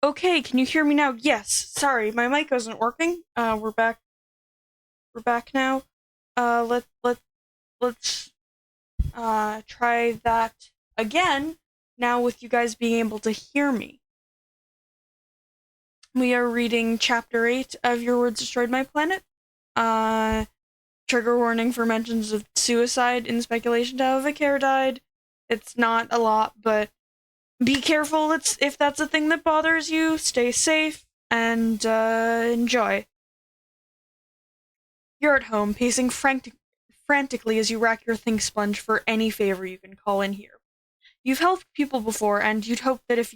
Okay, can you hear me now? Yes. Sorry, my mic wasn't working. We're back. We're back now. Let's try that again. Now with you guys being able to hear me. We are reading chapter 8 of Your Words Destroyed My Planet. Trigger warning for mentions of suicide in speculation to how Vicaire died. It's not a lot, but be careful if that's a thing that bothers you. Stay safe and enjoy. You're at home, pacing frantically as you rack your think sponge for any favor you can call in here. You've helped people before, and you'd hope that if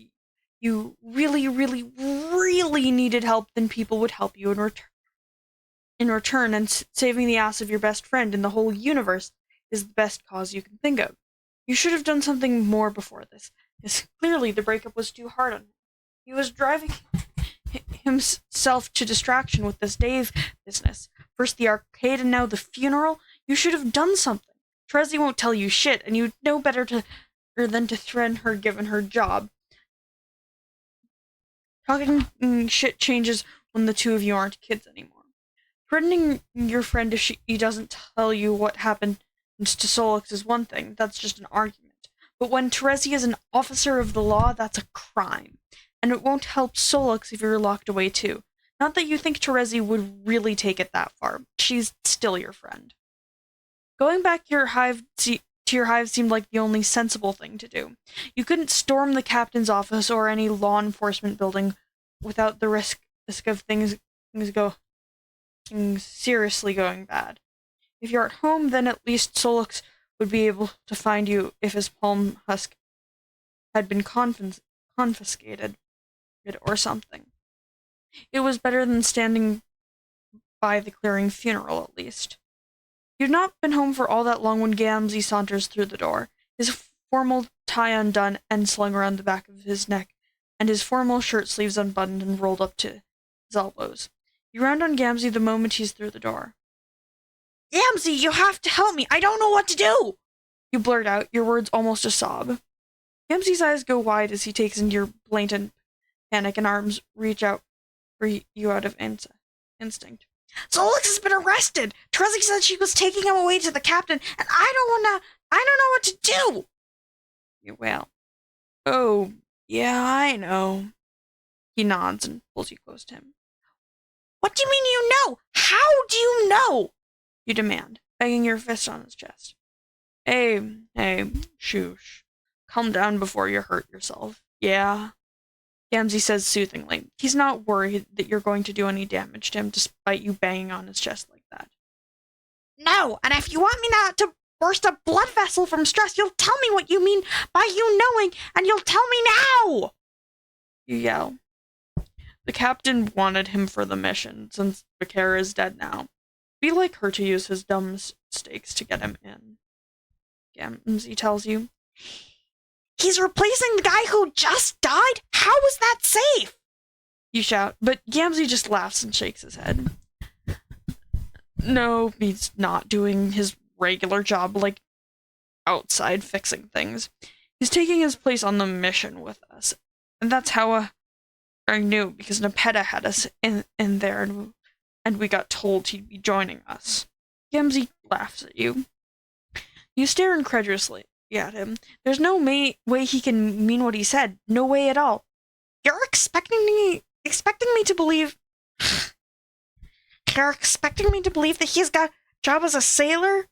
you really, really, really needed help, then people would help you in return, and saving the ass of your best friend in the whole universe is the best cause you can think of. You should have done something more before this, because clearly the breakup was too hard on him. He was driving himself to distraction with this Dave business. First the arcade and now the funeral. You should have done something. Trezzy won't tell you shit, and you'd know better than to threaten her given her job. Talking shit changes when the two of you aren't kids anymore. Threatening your friend if he doesn't tell you what happened to Solix is one thing. That's just an argument. But when Terezi is an officer of the law, that's a crime. And it won't help Solix if you're locked away too. Not that you think Terezi would really take it that far. She's still your friend. Going back to your hive seemed like the only sensible thing to do. You couldn't storm the captain's office or any law enforcement building without the risk of things seriously going bad. If you're at home, then at least Solix would be able to find you if his palm husk had been confiscated or something. It was better than standing by the clearing funeral, at least. You'd not been home for all that long when Gamzee saunters through the door, his formal tie undone and slung around the back of his neck, and his formal shirt sleeves unbuttoned and rolled up to his elbows. You round on Gamzee the moment he's through the door. "Gamzee, you have to help me! I don't know what to do!" You blurt out, your words almost a sob. Gamzee's eyes go wide as he takes into your blatant panic, and arms reach out for you out of instinct. "Solix has been arrested! Trezzy said she was taking him away to the captain, and I don't know what to do!" You wail. "Oh, yeah, I know." He nods and pulls you close to him. "What do you mean you know? How do you know?" You demand, banging your fist on his chest. Hey, shush. Calm down before you hurt yourself. Yeah? Gamzee says soothingly. He's not worried that you're going to do any damage to him despite you banging on his chest like that. "No, and if you want me not to burst a blood vessel from stress, you'll tell me what you mean by you knowing, and you'll tell me now!" You yell. The captain wanted him for the mission, since Vicaire is dead now. Be like her to use his dumb mistakes to get him in. Gamzee tells you. "He's replacing the guy who just died? How is that safe?" You shout, but Gamzee just laughs and shakes his head. No, he's not doing his regular job, like outside fixing things. He's taking his place on the mission with us. And that's how I knew, because Nepeta had us in there, and we got told he'd be joining us. Gamzee laughs at you. You stare incredulously at him. There's no way he can mean what he said. No way at all. You're expecting me to believe... You're expecting me to believe that he's got a job as a sailor?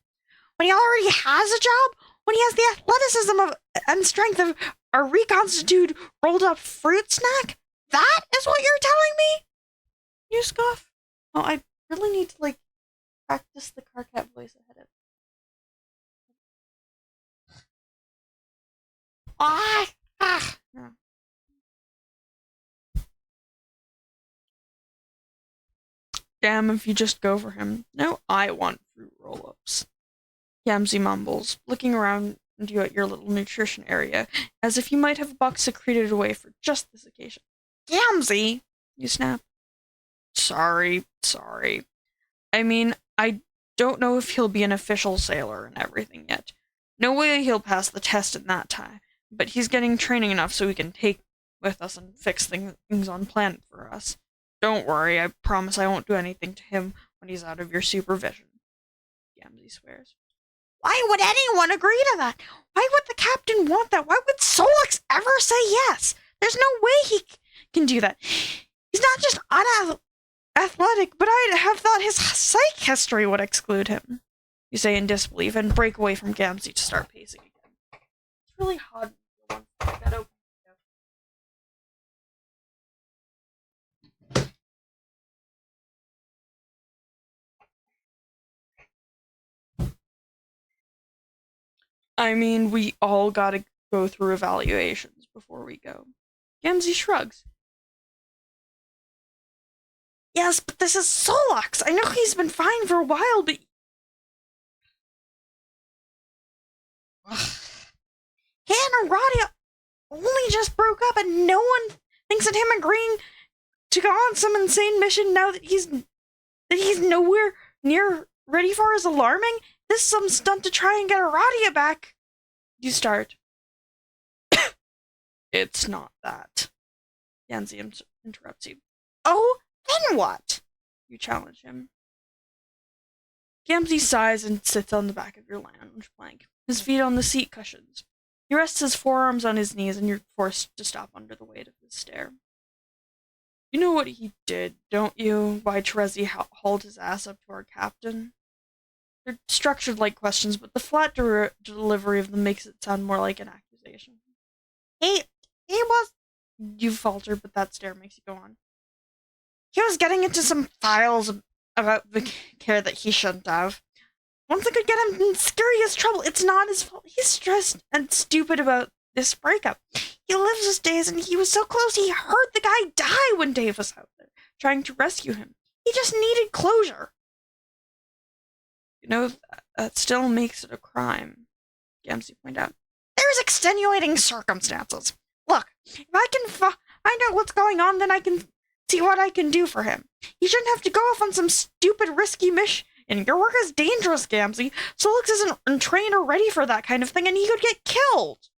When he already has a job? When he has the athleticism and strength of a reconstituted rolled-up fruit snack? That is what you're telling me? You scoff. Oh, I really need to, practice the Carcat voice ahead of... No. Damn if you just go for him. No, I want fruit roll-ups. Gamzee mumbles, looking around you at your little nutrition area, as if you might have a box secreted away for just this occasion. Gamzee! You snap. Sorry. I mean, I don't know if he'll be an official sailor and everything yet. No way he'll pass the test in that time, but he's getting training enough so he can take with us and fix things on planet for us. Don't worry, I promise I won't do anything to him when he's out of your supervision. Gamzee swears. Why would anyone agree to that? Why would the captain want that? Why would Solix ever say yes? There's no way he can do that. He's not just unathletic, but I'd have thought his psych history would exclude him. You say in disbelief and break away from Gamzee to start pacing again. It's really hard. I mean, we all gotta go through evaluations before we go. Gamzee shrugs. Yes, but this is Solux. I know he's been fine for a while, but... He and Aradia only just broke up, and no one thinks that him agreeing to go on some insane mission now that he's nowhere near ready for is alarming. This is some stunt to try and get Aradia back. You start. It's not that. Gamzee interrupts you. Oh, then what? You challenge him. Gamzee sighs and sits on the back of your lounge plank, his feet on the seat cushions. He rests his forearms on his knees, and you're forced to stop under the weight of his stare. You know what he did, don't you? Why Terezi hauled his ass up to our captain? They're structured like questions, but the flat delivery of them makes it sound more like an accusation. He was... You falter, but that stare makes you go on. He was getting into some files about the care that he shouldn't have. Once it could get him in serious trouble, it's not his fault. He's stressed and stupid about this breakup. He lives his days, and he was so close he heard the guy die when Dave was out there, trying to rescue him. He just needed closure. You know, that still makes it a crime, Gamzee pointed out. There's extenuating circumstances. Look, if I can find out what's going on, then I can see what I can do for him. He shouldn't have to go off on some stupid, risky mission. Your work is dangerous, Gamzee. Solix isn't trained or ready for that kind of thing, and he could get killed.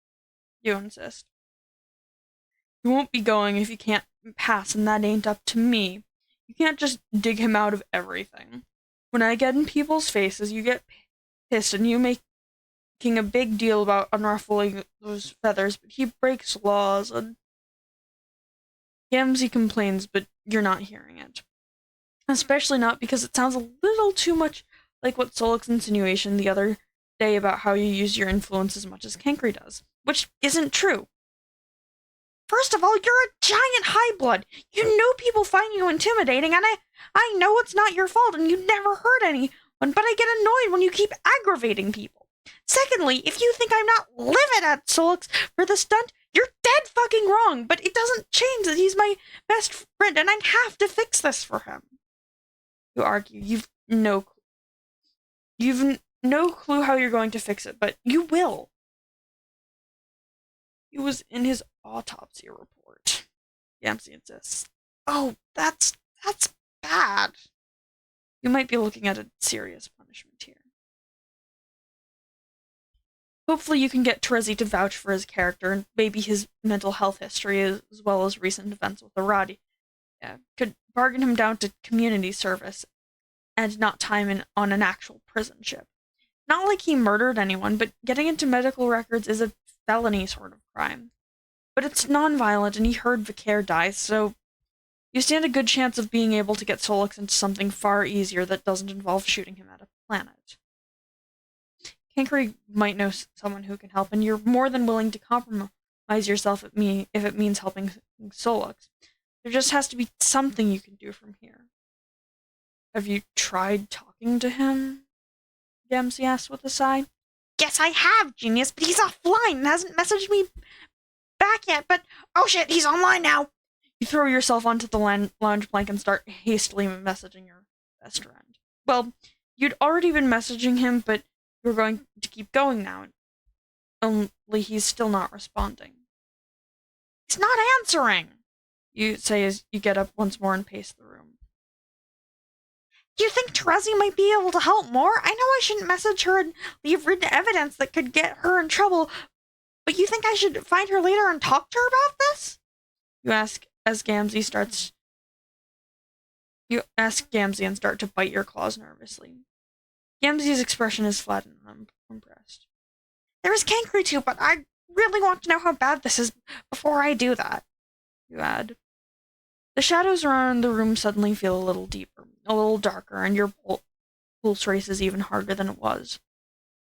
You insist. You won't be going if you can't pass, and that ain't up to me. You can't just dig him out of everything. When I get in people's faces, you get pissed, and you making a big deal about unruffling those feathers, but he breaks laws, and... Gamzee complains, but you're not hearing it. Especially not because it sounds a little too much like what Solix's insinuation the other day about how you use your influence as much as Kankri does, which isn't true. First of all, you're a giant high-blood. You know people find you intimidating, and I know it's not your fault, and you never hurt anyone, but I get annoyed when you keep aggravating people. Secondly, if you think I'm not livid at Solix for the stunt, you're dead fucking wrong, but it doesn't change that he's my best friend, and I have to fix this for him. You argue. You've no clue how you're going to fix it, but you will. It was in his autopsy report. Gamzee insists. Oh, that's bad. You might be looking at a serious punishment here. Hopefully you can get Terezi to vouch for his character and maybe his mental health history as well as recent events with Aradi. Yeah, could bargain him down to community service and not time on an actual prison ship. Not like he murdered anyone, but getting into medical records is a felony sort of crime. But it's non-violent, and he heard Vicaire die, so you stand a good chance of being able to get Solix into something far easier that doesn't involve shooting him at a planet. Kankri might know someone who can help, and you're more than willing to compromise yourself if it means helping Solix. There just has to be something you can do from here. Have you tried talking to him? Gamzee asked with a sigh. Yes, I have, genius, but he's offline and hasn't messaged me back yet, but oh shit, he's online now. You throw yourself onto the lounge plank and start hastily messaging your best friend. Well, you'd already been messaging him, but you're going to keep going now. Only he's still not responding. He's not answering, you say as you get up once more and pace the room. Do you think Terezi might be able to help more? I know I shouldn't message her and leave written evidence that could get her in trouble, but you think I should find her later and talk to her about this? You ask Gamzee and start to bite your claws nervously. Gamzee's expression is flat and unimpressed. There is cankry too, but I really want to know how bad this is before I do that, you add. The shadows around the room suddenly feel a little deeper, a little darker, and your pulse races even harder than it was.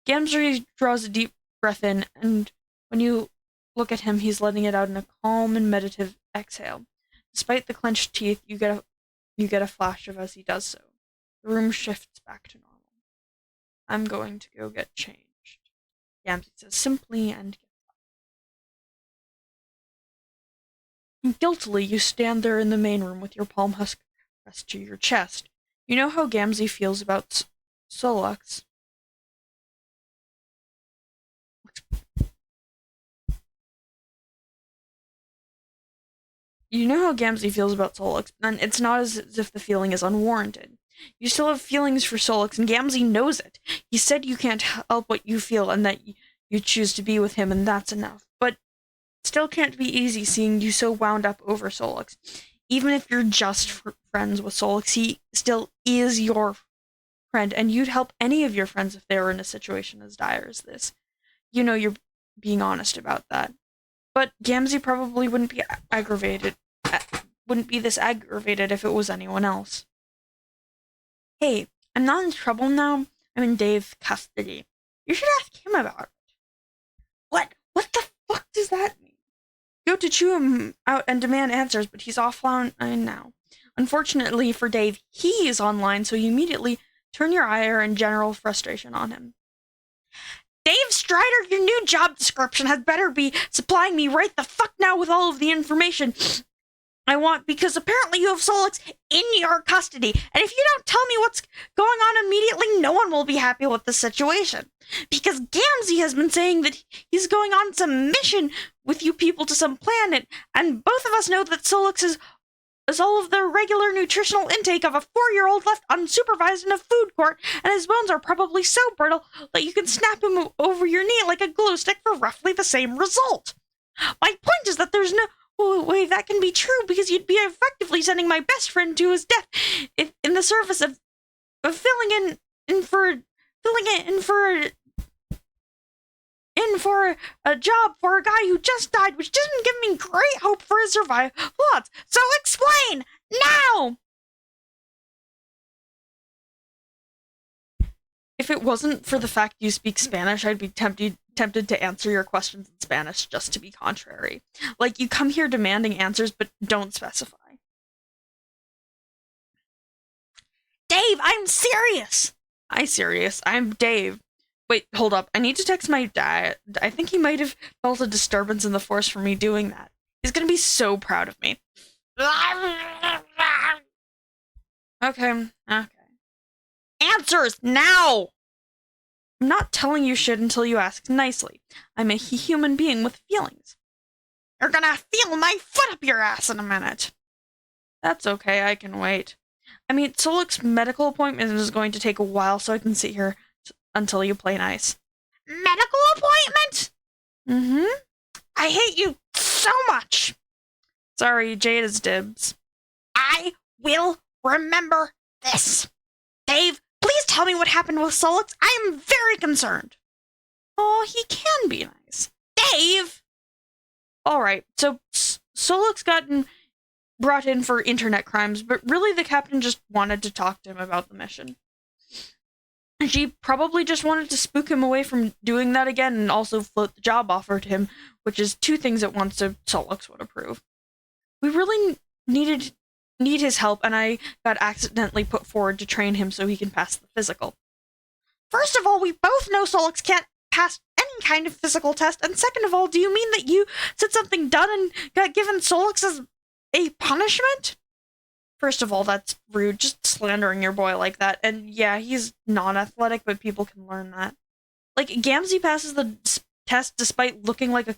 Gamzee draws a deep breath in, and when you look at him, he's letting it out in a calm and meditative exhale. Despite the clenched teeth, you get a flash of as he does so. The room shifts back to normal. I'm going to go get changed, Gamzee says simply and guiltily. You stand there in the main room with your palm husk pressed to your chest. You know how Gamzee feels about Solux. You know how Gamzee feels about Solux, and it's not as if the feeling is unwarranted. You still have feelings for Solux, and Gamzee knows it. He said you can't help what you feel and that you choose to be with him, and that's enough. But still can't be easy seeing you so wound up over Solux. Even if you're just friends with Solux, he still is your friend, and you'd help any of your friends if they were in a situation as dire as this. You know you're being honest about that. But Gamzee probably wouldn't be this aggravated if it was anyone else. Hey, I'm not in trouble now. I'm in Dave's custody. You should ask him about it. What? What the fuck does that mean? You go to chew him out and demand answers, but he's offline now. Unfortunately for Dave, he is online, so you immediately turn your ire and general frustration on him. Dave Strider, your new job description had better be supplying me right the fuck now with all of the information I want, because apparently you have Solux in your custody, and if you don't tell me what's going on immediately, no one will be happy with the situation. Because Gamzee has been saying that he's going on some mission with you people to some planet, and both of us know that Solux is all of the regular nutritional intake of a 4-year-old left unsupervised in a food court, and his bones are probably so brittle that you can snap him over your knee like a glue stick for roughly the same result. My point is that there's no way that can be true, because you'd be effectively sending my best friend to his death in the service of filling in for a job for a guy who just died, which doesn't give me great hope for his survival odds. So explain now! If it wasn't for the fact you speak Spanish, I'd be tempted to answer your questions in Spanish just to be contrary. Like, you come here demanding answers, but don't specify. Dave, I'm serious! I'm Dave. Wait, hold up. I need to text my dad. I think he might have felt a disturbance in the force for me doing that. He's gonna be so proud of me. Okay. Answers, now! I'm not telling you shit until you ask nicely. I'm a human being with feelings. You're gonna feel my foot up your ass in a minute. That's okay, I can wait. I mean, Soluk's medical appointment is going to take a while, so I can sit here until you play nice. Medical appointment? Mm-hmm. I hate you so much. Sorry, Jada's dibs. I will remember this. Dave, please tell me what happened with Solux. I am very concerned. Oh, he can be nice. Dave! Alright, so Solux got brought in for internet crimes, but really the captain just wanted to talk to him about the mission. She probably just wanted to spook him away from doing that again and also float the job offer to him, which is two things at once so Solux would approve. We really need his help, and I got accidentally put forward to train him so he can pass the physical. First of all, we both know Solux can't pass any kind of physical test, and second of all, do you mean that you said something done and got given Solux as a punishment? First of all, that's rude, just slandering your boy like that, and yeah, he's non-athletic, but people can learn that. Like, Gamzee passes the test despite looking like a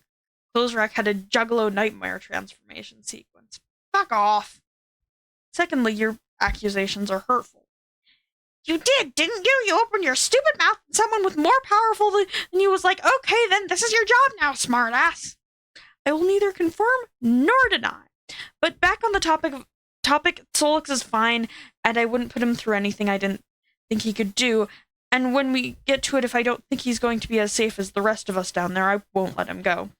clothes rack had a Juggalo nightmare transformation sequence. Fuck off. Secondly, your accusations are hurtful. You did, didn't you? You opened your stupid mouth and someone with more powerful than you was like, okay, then this is your job now, smartass. I will neither confirm nor deny. But back on the topic, Solix is fine, and I wouldn't put him through anything I didn't think he could do. And when we get to it, if I don't think he's going to be as safe as the rest of us down there, I won't let him go.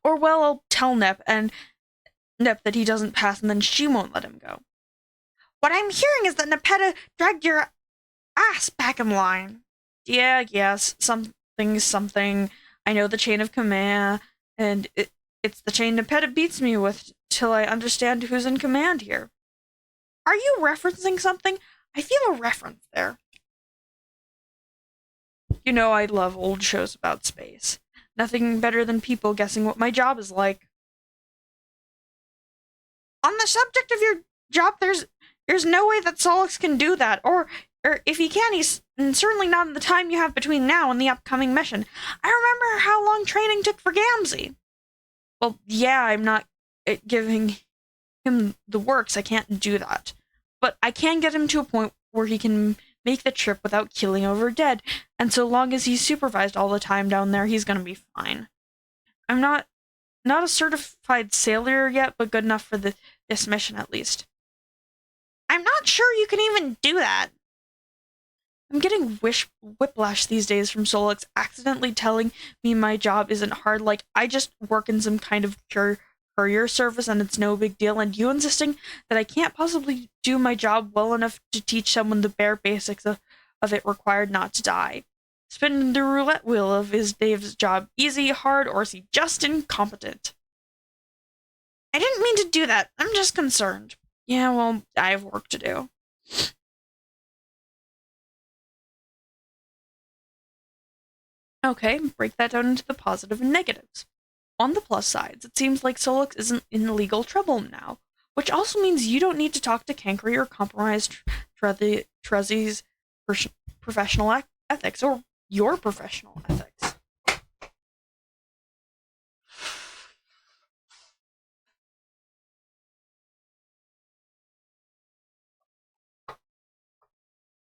Or, well, I'll tell Nep that he doesn't pass, and then she won't let him go. What I'm hearing is that Nepeta dragged your ass back in line. Yeah, yes, something. I know the chain of command, and it's the chain Nepeta beats me with till I understand who's in command here. Are you referencing something? I feel a reference there. You know I love old shows about space. Nothing better than people guessing what my job is like. On the subject of your job, there's no way that Solix can do that, or if he can, he's certainly not in the time you have between now and the upcoming mission. I remember how long training took for Gamzee. Well, yeah, I'm not giving him the works, I can't do that. But I can get him to a point where he can make the trip without keeling over dead, and so long as he's supervised all the time down there, he's gonna be fine. I'm not a certified sailor yet, but good enough for this mission at least. I'm not sure you can even do that. I'm getting whiplash these days from Solix accidentally telling me my job isn't hard, like I just work in some kind of courier service and it's no big deal, and you insisting that I can't possibly do my job well enough to teach someone the bare basics of it required not to die. Spinning the roulette wheel of is Dave's job easy, hard, or is he just incompetent? I didn't mean to do that. I'm just concerned. Yeah, well, I have work to do. Okay, break that down into the positive and negatives. On the plus sides, it seems like Solix isn't in legal trouble now, which also means you don't need to talk to Cankry or compromise Trezzy's professional ethics, or your professional ethics.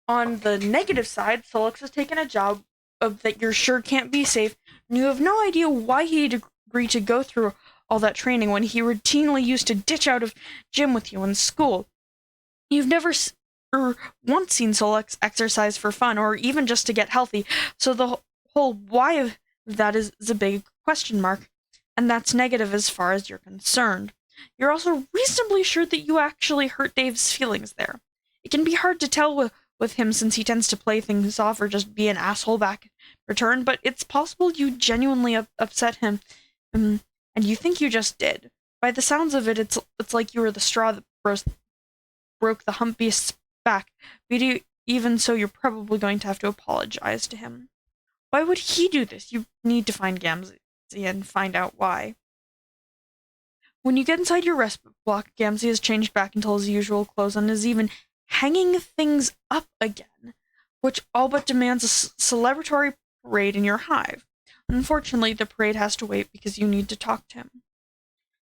On the negative side, Solix has taken a job that you're sure can't be safe, and you have no idea why he'd agree to go through all that training when he routinely used to ditch out of gym with you in school. You've never once seen Solix exercise for fun, or even just to get healthy, so the whole why of that is a big question mark, and that's negative as far as you're concerned. You're also reasonably sure that you actually hurt Dave's feelings there. It can be hard to tell with him since he tends to play things off or just be an asshole back in return, but it's possible you genuinely upset him, and you think you just did. By the sounds of it, it's like you were the straw that broke the hump beast's back, but even so, you're probably going to have to apologize to him. Why would he do this? You need to find Gamzee and find out why. When you get inside your respite block, Gamzee has changed back into his usual clothes and is even hanging things up again, which all but demands a celebratory parade in your hive. Unfortunately, the parade has to wait because you need to talk to him.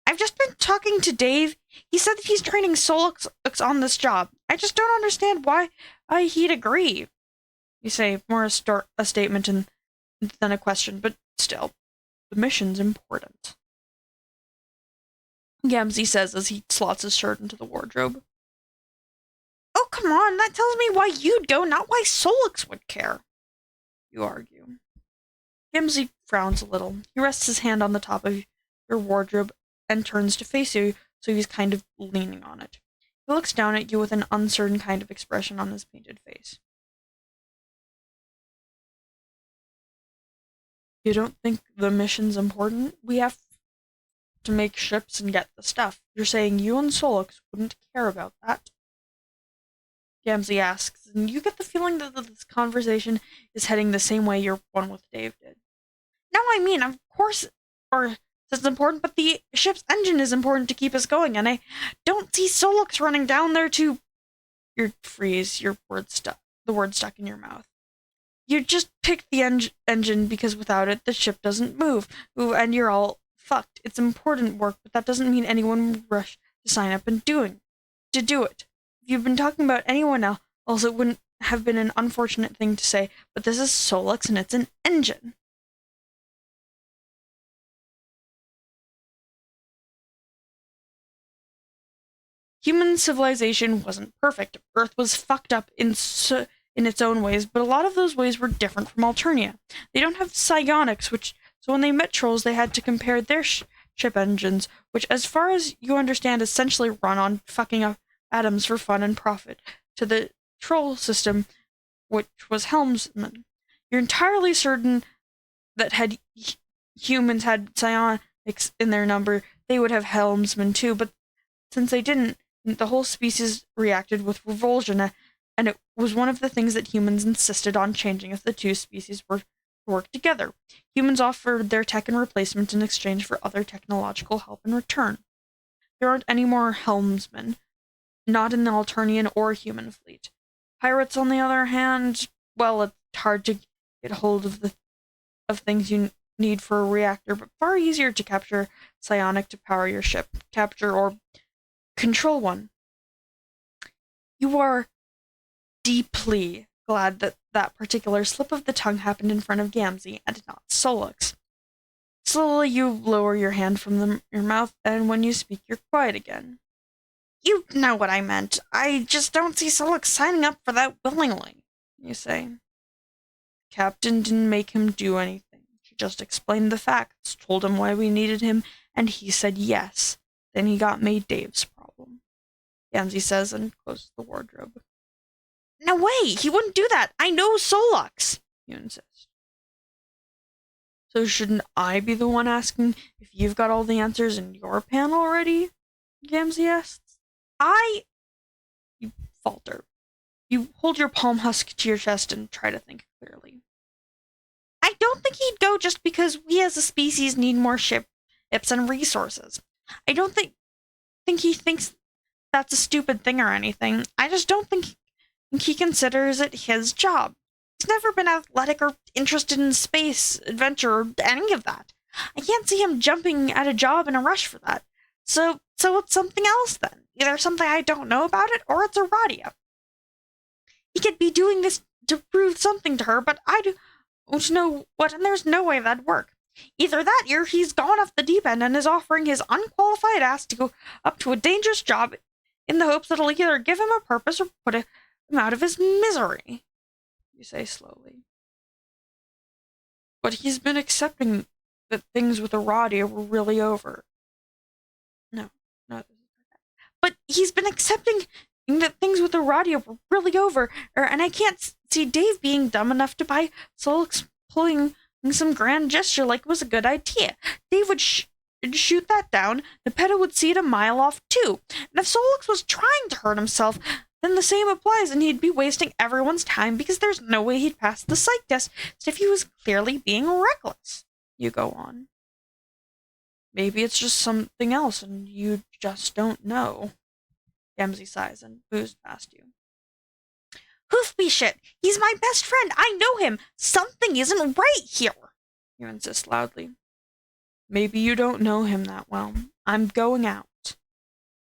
I've just been talking to Dave. He said that he's training Solix on this job. I just don't understand why he'd agree. You say more a statement than a question, but still, the mission's important. Gamzee says as he slots his shirt into the wardrobe. Oh, come on, that tells me why you'd go, not why Solix would care. You argue. Gamzee frowns a little. He rests his hand on the top of your wardrobe and turns to face you, so he's kind of leaning on it. He looks down at you with an uncertain kind of expression on his painted face. You don't think the mission's important? We have to make ships and get the stuff. You're saying you and Solix wouldn't care about that? Gamzee asks, and you get the feeling that this conversation is heading the same way your one with Dave did. No, I mean, of course, it's important, but the ship's engine is important to keep us going, and I don't see Solix running down there to... You freeze, the word stuck in your mouth. You just picked the engine because without it, the ship doesn't move. Ooh, and you're all fucked. It's important work, but that doesn't mean anyone would rush to sign up and do it. If you've been talking about anyone else, it wouldn't have been an unfortunate thing to say, but this is Solix and it's an engine. Human civilization wasn't perfect. Earth was fucked up in its own ways, but a lot of those ways were different from Alternia. They don't have psionics, so when they met trolls, they had to compare their ship engines, which, as far as you understand, essentially run on fucking up atoms for fun and profit, to the troll system, which was helmsman. You're entirely certain that had humans had psionics in their number, they would have helmsmen too, but since they didn't, the whole species reacted with revulsion, and it was one of the things that humans insisted on changing if the two species were to work together. Humans offered their tech and replacement in exchange for other technological help in return. There aren't any more helmsmen, not in the Alternian or human fleet. Pirates, on the other hand, well, it's hard to get hold of things you need for a reactor, but far easier to capture psionic to power your ship, capture or control one. You are deeply glad that that particular slip of the tongue happened in front of Gamzee and not Solix. Slowly you lower your hand from your mouth, and when you speak, you're quiet again. You know what I meant. I just don't see Solix signing up for that willingly, you say. Captain didn't make him do anything. She just explained the facts, told him why we needed him, and he said yes. Then he got made Dave's problem, Gamzee says and closes the wardrobe. No way! He wouldn't do that! I know Solux! You insist. So shouldn't I be the one asking if you've got all the answers in your pan already? Gamzee asks. You falter. You hold your palm husk to your chest and try to think clearly. I don't think he'd go just because we as a species need more ships and resources. I don't think he thinks that's a stupid thing or anything. I just don't think he considers it his job. He's never been athletic or interested in space, adventure, or any of that. I can't see him jumping at a job in a rush for that. So it's something else then. Either something I don't know about it, or it's a Radia. He could be doing this to prove something to her, but I don't know what, and there's no way that'd work. Either that, or he's gone off the deep end and is offering his unqualified ass to go up to a dangerous job in the hopes that it'll either give him a purpose or put him out of his misery, you say slowly. But he's been accepting that things with Aradia were really over. No. But he's been accepting that things with Aradia were really over, and I can't see Dave being dumb enough to buy Solix pulling some grand gesture like it was a good idea. Dave would shoot that down, Nepeta would see it a mile off too, and if Solix was trying to hurt himself, then the same applies and he'd be wasting everyone's time because there's no way he'd pass the psych test if he was clearly being reckless. You go on. Maybe it's just something else and you just don't know. Gamzee sighs and moves past you. Hoofby shit! He's my best friend! I know him! Something isn't right here! You insist loudly. Maybe you don't know him that well. I'm going out,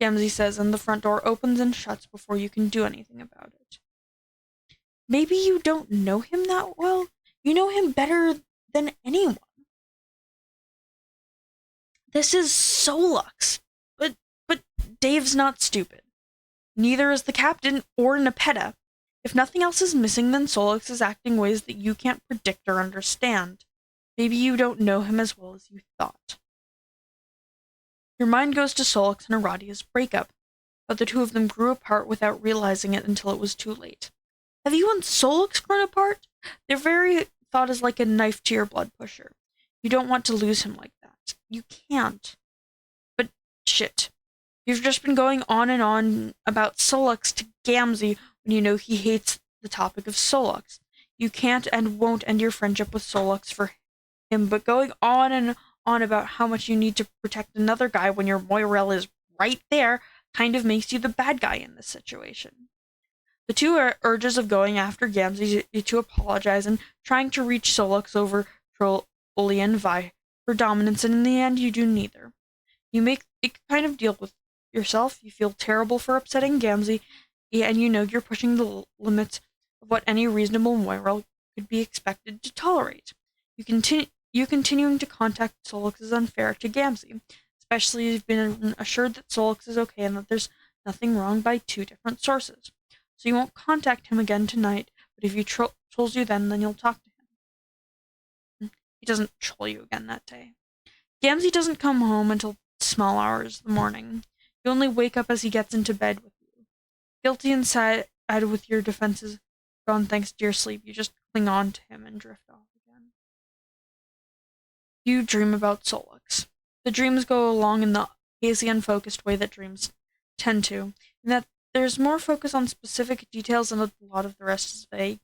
Gamzee says, and the front door opens and shuts before you can do anything about it. Maybe you don't know him that well? You know him better than anyone. This is Solux, but Dave's not stupid. Neither is the captain or Nepeta. If nothing else is missing, then Solux is acting ways that you can't predict or understand. Maybe you don't know him as well as you thought. Your mind goes to Solix and Aradia's breakup, but the two of them grew apart without realizing it until it was too late. Have you and Solix grown apart? Their very thought is like a knife to your blood pusher. You don't want to lose him like that. You can't. But shit. You've just been going on and on about Solux to Gamzee when you know he hates the topic of Solux. You can't and won't end your friendship with Solux for him, but going on and on about how much you need to protect another guy when your Moirel is right there kind of makes you the bad guy in this situation. The two urges of going after Gamzee to apologize and trying to reach Solux over Trollian vie for dominance, and in the end you do neither. You make a kind of deal with yourself, you feel terrible for upsetting Gamzee, and you know you're pushing the limits of what any reasonable Moirel could be expected to tolerate. You continuing to contact Solix is unfair to Gamzee, especially as you've been assured that Solix is okay and that there's nothing wrong by two different sources. So you won't contact him again tonight, but if he trolls you then you'll talk to him. He doesn't troll you again that day. Gamzee doesn't come home until small hours of the morning. You only wake up as he gets into bed with you. Guilty and sad with your defenses gone thanks to your sleep, you just cling on to him and drift off again. You dream about Solix. The dreams go along in the hazy, unfocused way that dreams tend to, in that there's more focus on specific details and a lot of the rest is vague.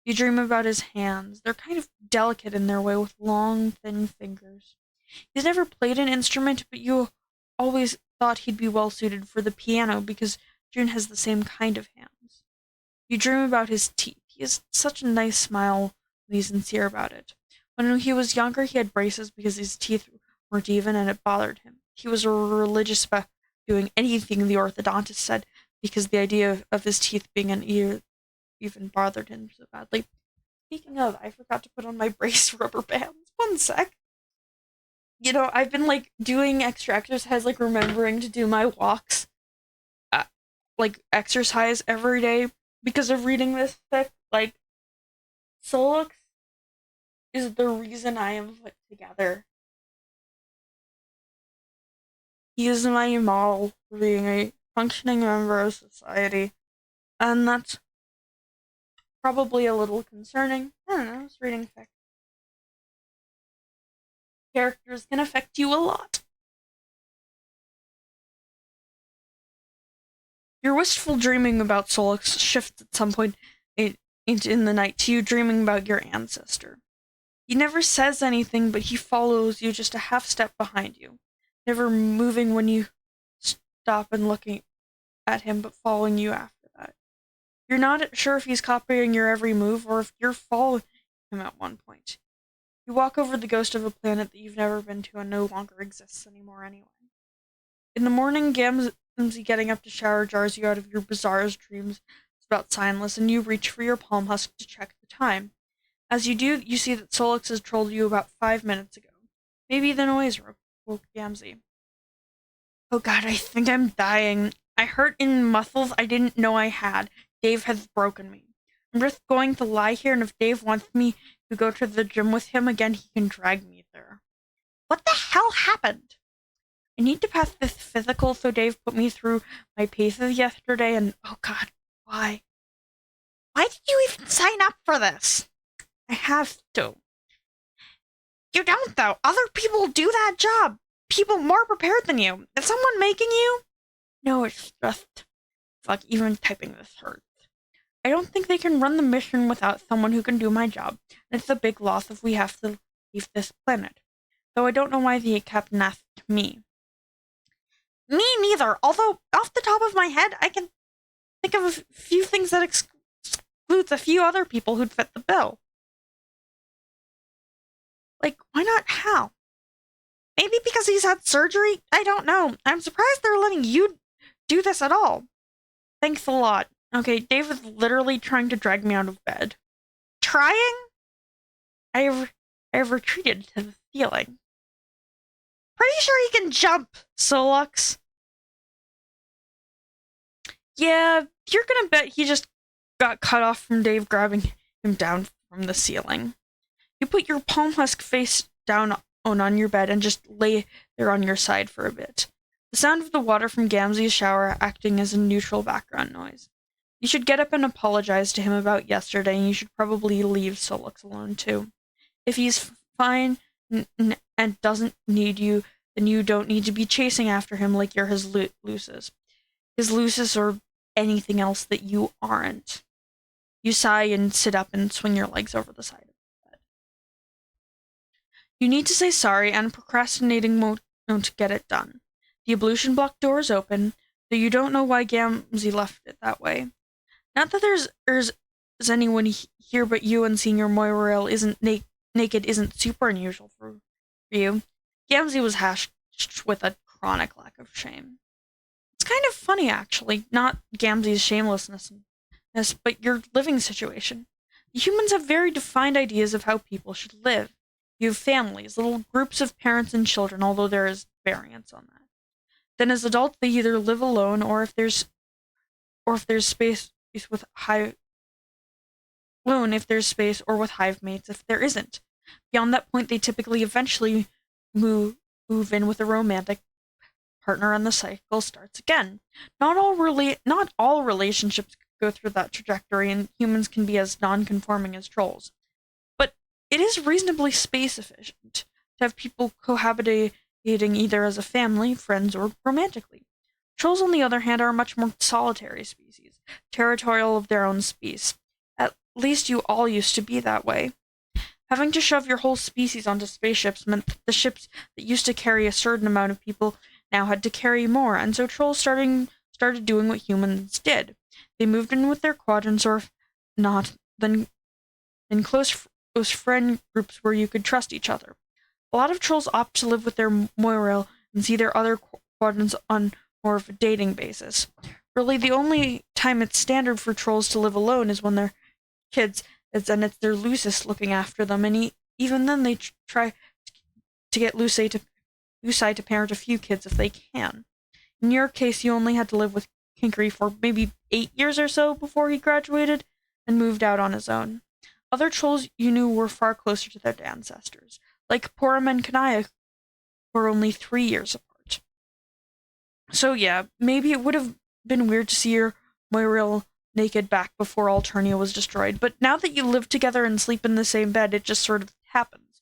You dream about his hands. They're kind of delicate in their way with long, thin fingers. He's never played an instrument, but you always thought he'd be well suited for the piano because June has the same kind of hands. You dream about his teeth. He has such a nice smile when he's sincere about it. When he was younger, he had braces because his teeth weren't even and it bothered him. He was religious about doing anything the orthodontist said because the idea of his teeth being an ear even bothered him so badly. Speaking of, I forgot to put on my brace rubber bands. One sec. You know, I've been, like, doing extra exercise, like, remembering to do my walks, like, exercise every day because of reading this fic. Like, Solix is the reason I am put together. He is my model for being a functioning member of society, and that's probably a little concerning. I don't know, I was reading fic. Characters can affect you a lot. Your wistful dreaming about Solix shifts at some point in the night to you dreaming about your ancestor. He never says anything, but he follows you just a half step behind you, never moving when you stop and looking at him, but following you after that. You're not sure if he's copying your every move or if you're following him at one point. You walk over the ghost of a planet that you've never been to and no longer exists anymore anyway. In the morning, Gamzee getting up to shower jars you out of your bizarre dreams about Signless, and you reach for your palm husk to check the time. As you do, you see that Solix has trolled you about 5 minutes ago. Maybe the noise woke Gamzee. Oh god, I think I'm dying. I hurt in muscles I didn't know I had. Dave has broken me. I'm just going to lie here, and if Dave wants me to go to the gym with him again, he can drag me there. What the hell happened? I need to pass this physical, so Dave put me through my paces yesterday, and oh god, why? Why did you even sign up for this? I have to. You don't, though. Other people do that job. People more prepared than you. Is someone making you? No, it's just... Fuck, even typing this hurts. I don't think they can run the mission without someone who can do my job. It's a big loss if we have to leave this planet. Though I don't know why the captain asked me. Me neither, although off the top of my head, I can think of a few things that excludes a few other people who'd fit the bill. Like, why not Hal? Maybe because he's had surgery? I don't know. I'm surprised they're letting you do this at all. Thanks a lot. Okay, Dave is literally trying to drag me out of bed. Trying? I have retreated to the ceiling. Pretty sure he can jump, Solux. Yeah, you're gonna bet he just got cut off from Dave grabbing him down from the ceiling. You put your palm husk face down on your bed and just lay there on your side for a bit. The sound of the water from Gamzee's shower acting as a neutral background noise. You should get up and apologize to him about yesterday, and you should probably leave Solux alone too. If he's fine and doesn't need you, then you don't need to be chasing after him like you're his Lucis. His Lucis or anything else that you aren't. You sigh and sit up and swing your legs over the side of the bed. You need to say sorry, and procrastinating won't get it done. The ablution block door is open, though you don't know why Gamzee left it that way. Not that there's anyone here but you, and seeing your Moirail isn't naked isn't super unusual for you. Gamzee was hashed with a chronic lack of shame. It's kind of funny, actually, not Gamzee's shamelessness, but your living situation. The humans have very defined ideas of how people should live. You have families, little groups of parents and children, although there is variance on that. Then as adults, they either live alone or if there's space with hive alone if there's space or with hive mates if there isn't. Beyond that point, they typically eventually move in with a romantic partner and the cycle starts again. Not all relationships go through that trajectory, and humans can be as non-conforming as trolls. But it is reasonably space efficient to have people cohabitating either as a family, friends, or romantically. Trolls, on the other hand, are a much more solitary species, territorial of their own species. At least you all used to be that way. Having to shove your whole species onto spaceships meant that the ships that used to carry a certain amount of people now had to carry more, and so trolls started doing what humans did. They moved in with their quadrants, or if not, then in close friend groups where you could trust each other. A lot of trolls opt to live with their moirail and see their other quadrants on more of a dating basis. Really, the only time it's standard for trolls to live alone is when they're kids, and it's their Lucis looking after them, and even then they try to get Lucy to parent a few kids if they can. In your case, you only had to live with Kinkery for maybe 8 years or so before he graduated and moved out on his own. Other trolls you knew were far closer to their ancestors, like Porum and Kanaya, who were only 3 years apart. So yeah, maybe it would have been weird to see your Moirail naked back before Alternia was destroyed, but now that you live together and sleep in the same bed, it just sort of happens.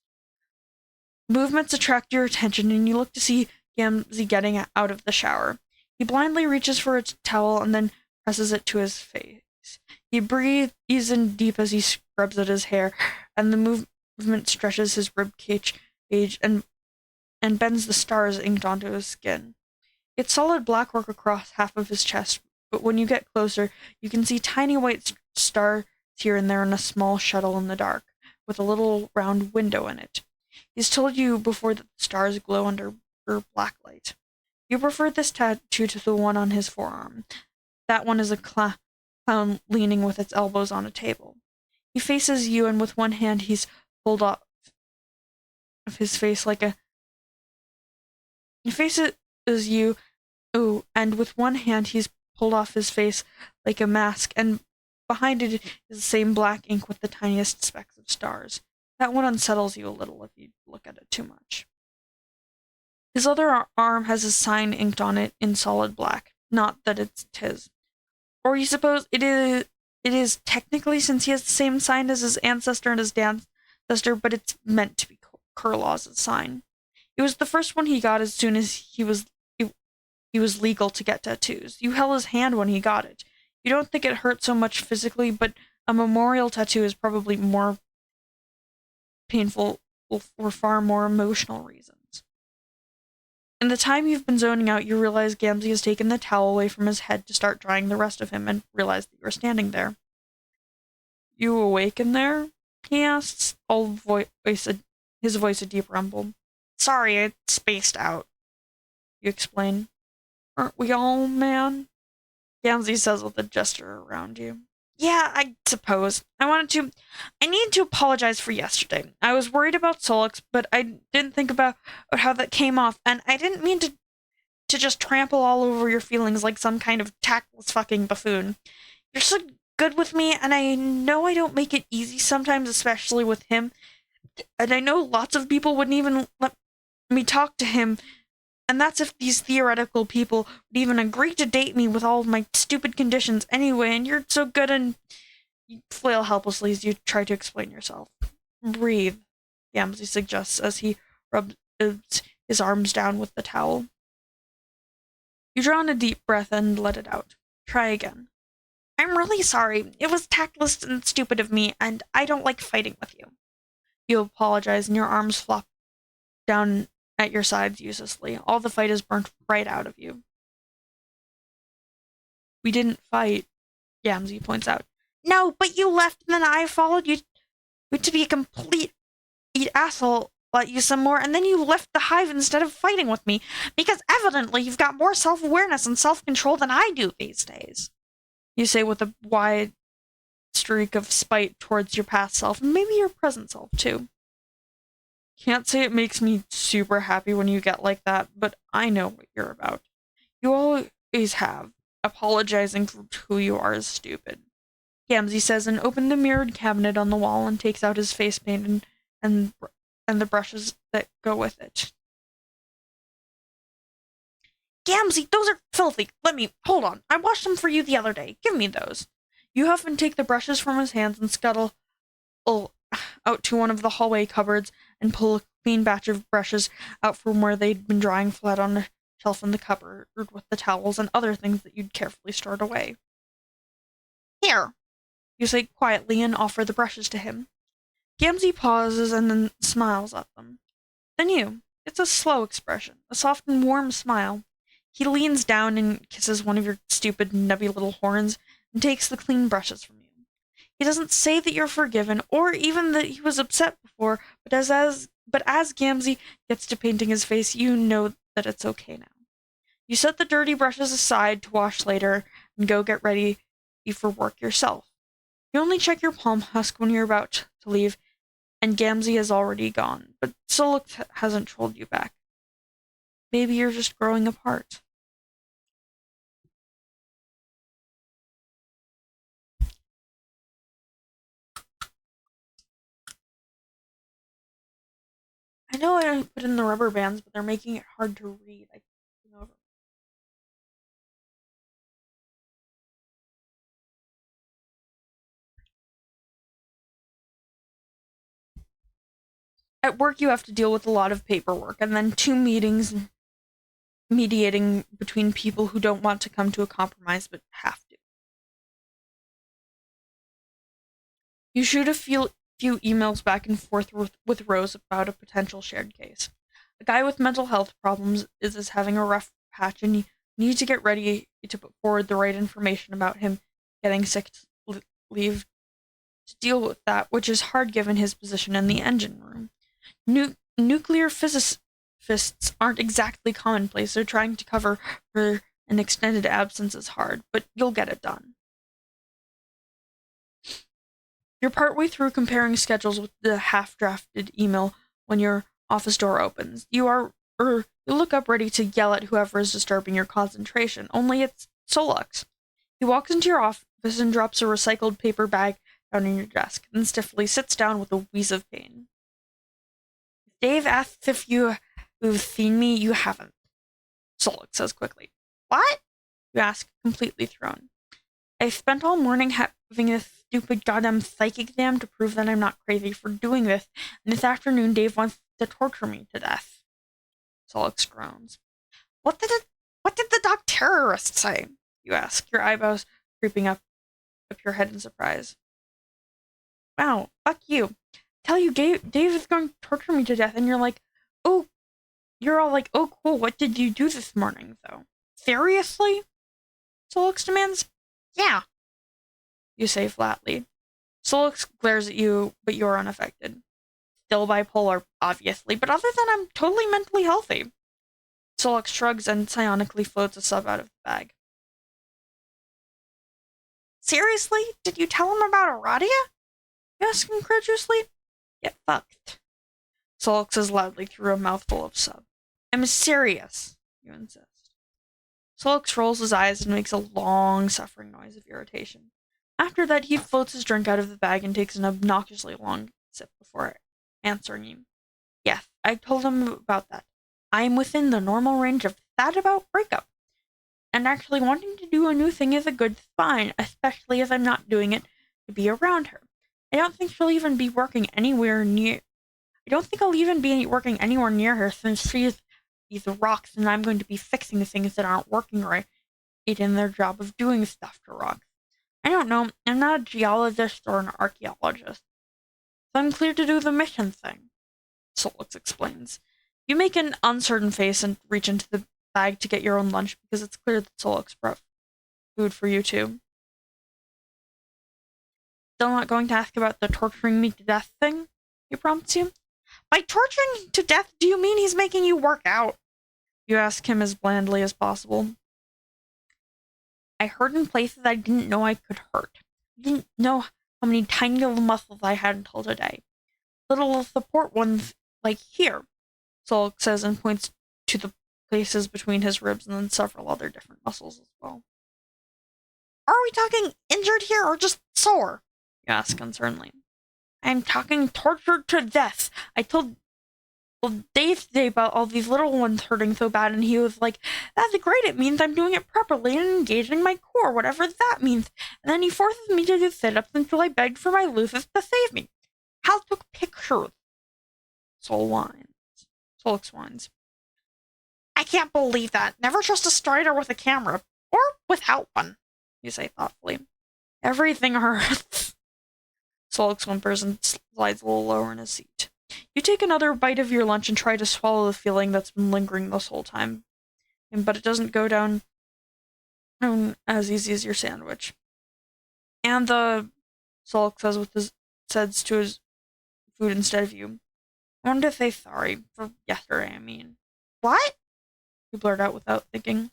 Movements attract your attention, and you look to see Gamzee getting out of the shower. He blindly reaches for a towel and then presses it to his face. He breathes in deep as he scrubs at his hair, and the movement stretches his rib cage and bends the stars inked onto his skin. It's solid blackwork across half of his chest, but when you get closer, you can see tiny white stars here and there in a small shuttle in the dark, with a little round window in it. He's told you before that the stars glow under black light. You prefer this tattoo to the one on his forearm. That one is a clown leaning with its elbows on a table. He faces you, and with one hand he's pulled off of his face like a... He faces you, and with one hand he's pulled off his face like a mask, and behind it is the same black ink with the tiniest specks of stars. That one unsettles you a little if you look at it too much. His other arm has a sign inked on it in solid black. Not that it's his. Or you suppose it is technically, since he has the same sign as his ancestor and his ancestor, but it's meant to be Kurlaw's sign. It was the first one he got as soon as he was legal to get tattoos. You held his hand when he got it. You don't think it hurt so much physically, but a memorial tattoo is probably more painful for far more emotional reasons. In the time you've been zoning out, you realize Gamzee has taken the towel away from his head to start drying the rest of him, and realize that you're standing there. You awake in there? He asks, his voice a deep rumble. Sorry, I spaced out. You explain. Aren't we all, man? Gamzee says with a gesture around you. Yeah, I suppose. I needed to apologize for yesterday. I was worried about Solix, but I didn't think about how that came off, and I didn't mean to just trample all over your feelings like some kind of tactless fucking buffoon. You're so good with me, and I know I don't make it easy sometimes, especially with him, and I know lots of people wouldn't even let me talk to him, and that's if these theoretical people would even agree to date me with all of my stupid conditions anyway, and you're so good, and you flail helplessly as you try to explain yourself. Breathe, Gamzee suggests as he rubs his arms down with the towel. You draw in a deep breath and let it out. Try again. I'm really sorry. It was tactless and stupid of me, and I don't like fighting with you. You apologize, and your arms flop down at your sides uselessly. All the fight is burnt right out of you. We didn't fight, Gamzee points out. No, but you left, and then I followed you to be a complete asshole, let you some more, and then you left the hive instead of fighting with me, because evidently you've got more self-awareness and self-control than I do these days. You say with a wide streak of spite towards your past self, and maybe your present self, too. Can't say it makes me super happy when you get like that, but I know what you're about. You always have. Apologizing for who you are is stupid. Gamzee says and opened the mirrored cabinet on the wall and takes out his face paint and, and the brushes that go with it. Gamzee, those are filthy. Hold on. I washed them for you the other day. Give me those. You huff and take the brushes from his hands and scuttle out to one of the hallway cupboards and pull a clean batch of brushes out from where they'd been drying flat on a shelf in the cupboard with the towels and other things that you'd carefully stored away. Here, you say quietly and offer the brushes to him. Gamzee pauses and then smiles at them. Then you. It's a slow expression, a soft and warm smile. He leans down and kisses one of your stupid, nubby little horns and takes the clean brushes from you. He doesn't say that you're forgiven, or even that he was upset before, but as Gamzee gets to painting his face, you know that it's okay now. You set the dirty brushes aside to wash later and go get ready for work yourself. You only check your palm husk when you're about to leave, and Gamzee has already gone, but Soluk hasn't trolled you back. Maybe you're just growing apart. I know I put in the rubber bands, but they're making it hard to read. At work, you have to deal with a lot of paperwork, and then 2 meetings mediating between people who don't want to come to a compromise but have to. You shoot a few emails back and forth with Rose about a potential shared case. A guy with mental health problems is having a rough patch, and you need to get ready to put forward the right information about him getting sick leave to deal with that, which is hard given his position in the engine room. Nuclear physicists aren't exactly commonplace, so trying to cover for an extended absence is hard, but you'll get it done. You're partway through comparing schedules with the half-drafted email when your office door opens. You look up ready to yell at whoever is disturbing your concentration, only it's Solux. He walks into your office and drops a recycled paper bag down on your desk, then stiffly sits down with a wheeze of pain. Dave asks if you've seen me. You haven't, Solux says quickly. What? You ask, completely thrown. I spent all morning having this stupid goddamn psych exam to prove that I'm not crazy for doing this, and this afternoon Dave wants to torture me to death. Solux groans. What did the doc terrorist say? You ask, your eyebrows creeping up your head in surprise. Wow, fuck you. Tell you Dave is going to torture me to death, and you're all like, oh cool, what did you do this morning, though? Seriously? Solux demands. Yeah, you say flatly. Solux glares at you, but you're unaffected. Still bipolar, obviously, but other than I'm totally mentally healthy. Solux shrugs and psionically floats a sub out of the bag. Seriously? Did you tell him about Aradia? You ask incredulously. Get fucked. Solux says loudly through a mouthful of sub. I'm serious, you insist. Solux rolls his eyes and makes a long, suffering noise of irritation. After that, he floats his drink out of the bag and takes an obnoxiously long sip before answering you. Yes, I told him about that. I am within the normal range of sad about breakup. And actually wanting to do a new thing is a good sign, especially as I'm not doing it to be around her. I don't think I'll even be working anywhere near her since she's these rocks and I'm going to be fixing things that aren't working right in their job of doing stuff to rocks. I don't know, I'm not a geologist or an archaeologist. So I'm clear to do the mission thing, Solux explains. You make an uncertain face and reach into the bag to get your own lunch because it's clear that Solux brought food for you too. Still not going to ask about the torturing me to death thing? He prompts you. By torturing to death, do you mean he's making you work out? You ask him as blandly as possible. I hurt in places I didn't know I could hurt. I didn't know how many tiny little muscles I had until today. Little support ones like here, Soluk says and points to the places between his ribs and then several other different muscles as well. Are we talking injured here or just sore? You ask concernedly. I'm talking tortured to death. I told Dave today about all these little ones hurting so bad, and he was like, that's great, it means I'm doing it properly and engaging my core, whatever that means. And then he forces me to do sit-ups until I begged for my Lucis to save me. Hal took pictures. Solix whines. I can't believe that. Never trust a strider with a camera. Or without one, you say thoughtfully. Everything hurts. Solix whimpers and slides a little lower in his seat. You take another bite of your lunch and try to swallow the feeling that's been lingering this whole time. But it doesn't go down as easy as your sandwich. And Solix says to his food instead of you. I wanted to say sorry for yesterday, I mean. What? You blurt out without thinking.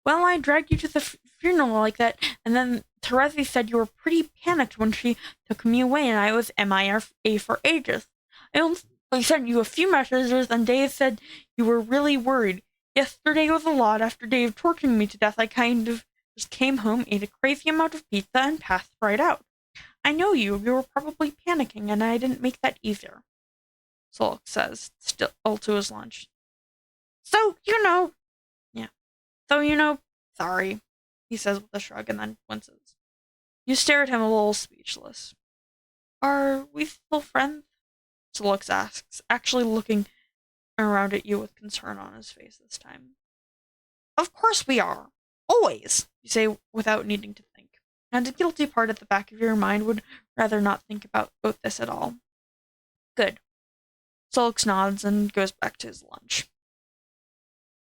Well, I dragged you to the funeral like that, and then Terezi said you were pretty panicked when she took me away, and I was MIA for ages. I only sent you a few messages, and Dave said you were really worried. Yesterday was a lot. After Dave torturing me to death, I kind of just came home, ate a crazy amount of pizza, and passed right out. I know you were probably panicking, and I didn't make that easier. Solix says, still to his lunch. So, sorry, he says with a shrug and then winces. You stare at him a little speechless. Are we still friends? Solix asks, actually looking around at you with concern on his face this time. Of course we are. Always, you say without needing to think. And a guilty part at the back of your mind would rather not think about this at all. Good. Solix nods and goes back to his lunch.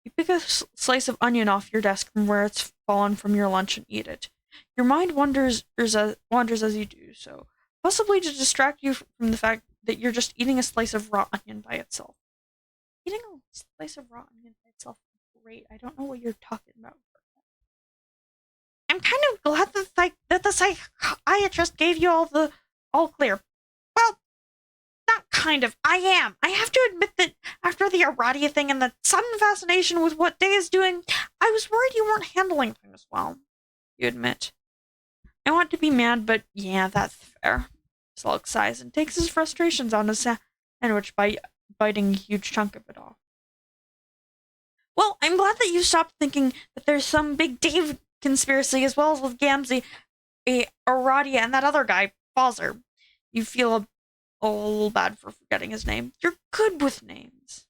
You pick a slice of onion off your desk from where it's fallen from your lunch and eat it. Your mind wanders as you do so, possibly to distract you from the fact that you're just eating a slice of raw onion by itself. Eating a slice of raw onion by itself is great. I don't know what you're talking about. I'm kind of glad that the psychiatrist gave you all clear. Well, not kind of. I am. I have to admit that after the Aradia thing and the sudden fascination with what Day is doing, I was worried you weren't handling things well. You admit. I want to be mad, but yeah, that's fair. Solix sighs and takes his frustrations on his sandwich by biting a huge chunk of it off. Well, I'm glad that you stopped thinking that there's some big Dave conspiracy as well as with Gamzee, Aradia, and that other guy, Fawzer. You feel a little bad for forgetting his name. You're good with names.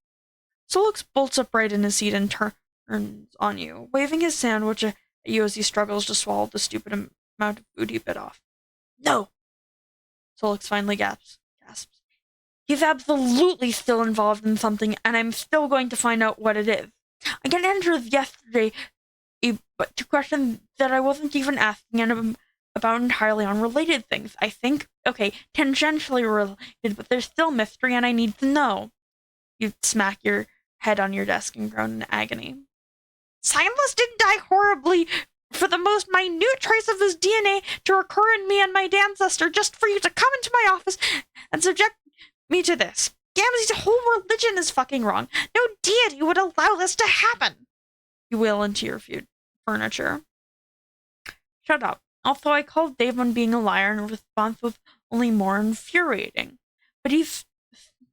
Solix bolts upright in his seat and turns on you, waving his sandwich at you as he struggles to swallow the stupid amount of food he bit off. No! Solix finally gasps. He's absolutely still involved in something, and I'm still going to find out what it is. I got answers yesterday, but to questions that I wasn't even asking and about entirely unrelated things. I think, okay, tangentially related, but there's still mystery and I need to know. You smack your head on your desk and groan in agony. Silas didn't die horribly for the most minute trace of his DNA to occur in me and my ancestor just for you to come into my office and subject me to this. Gamzee's whole religion is fucking wrong. No deity would allow this to happen. You wail into your furniture. Shut up. Also, I called Dave on being a liar, and response was only more infuriating. But he's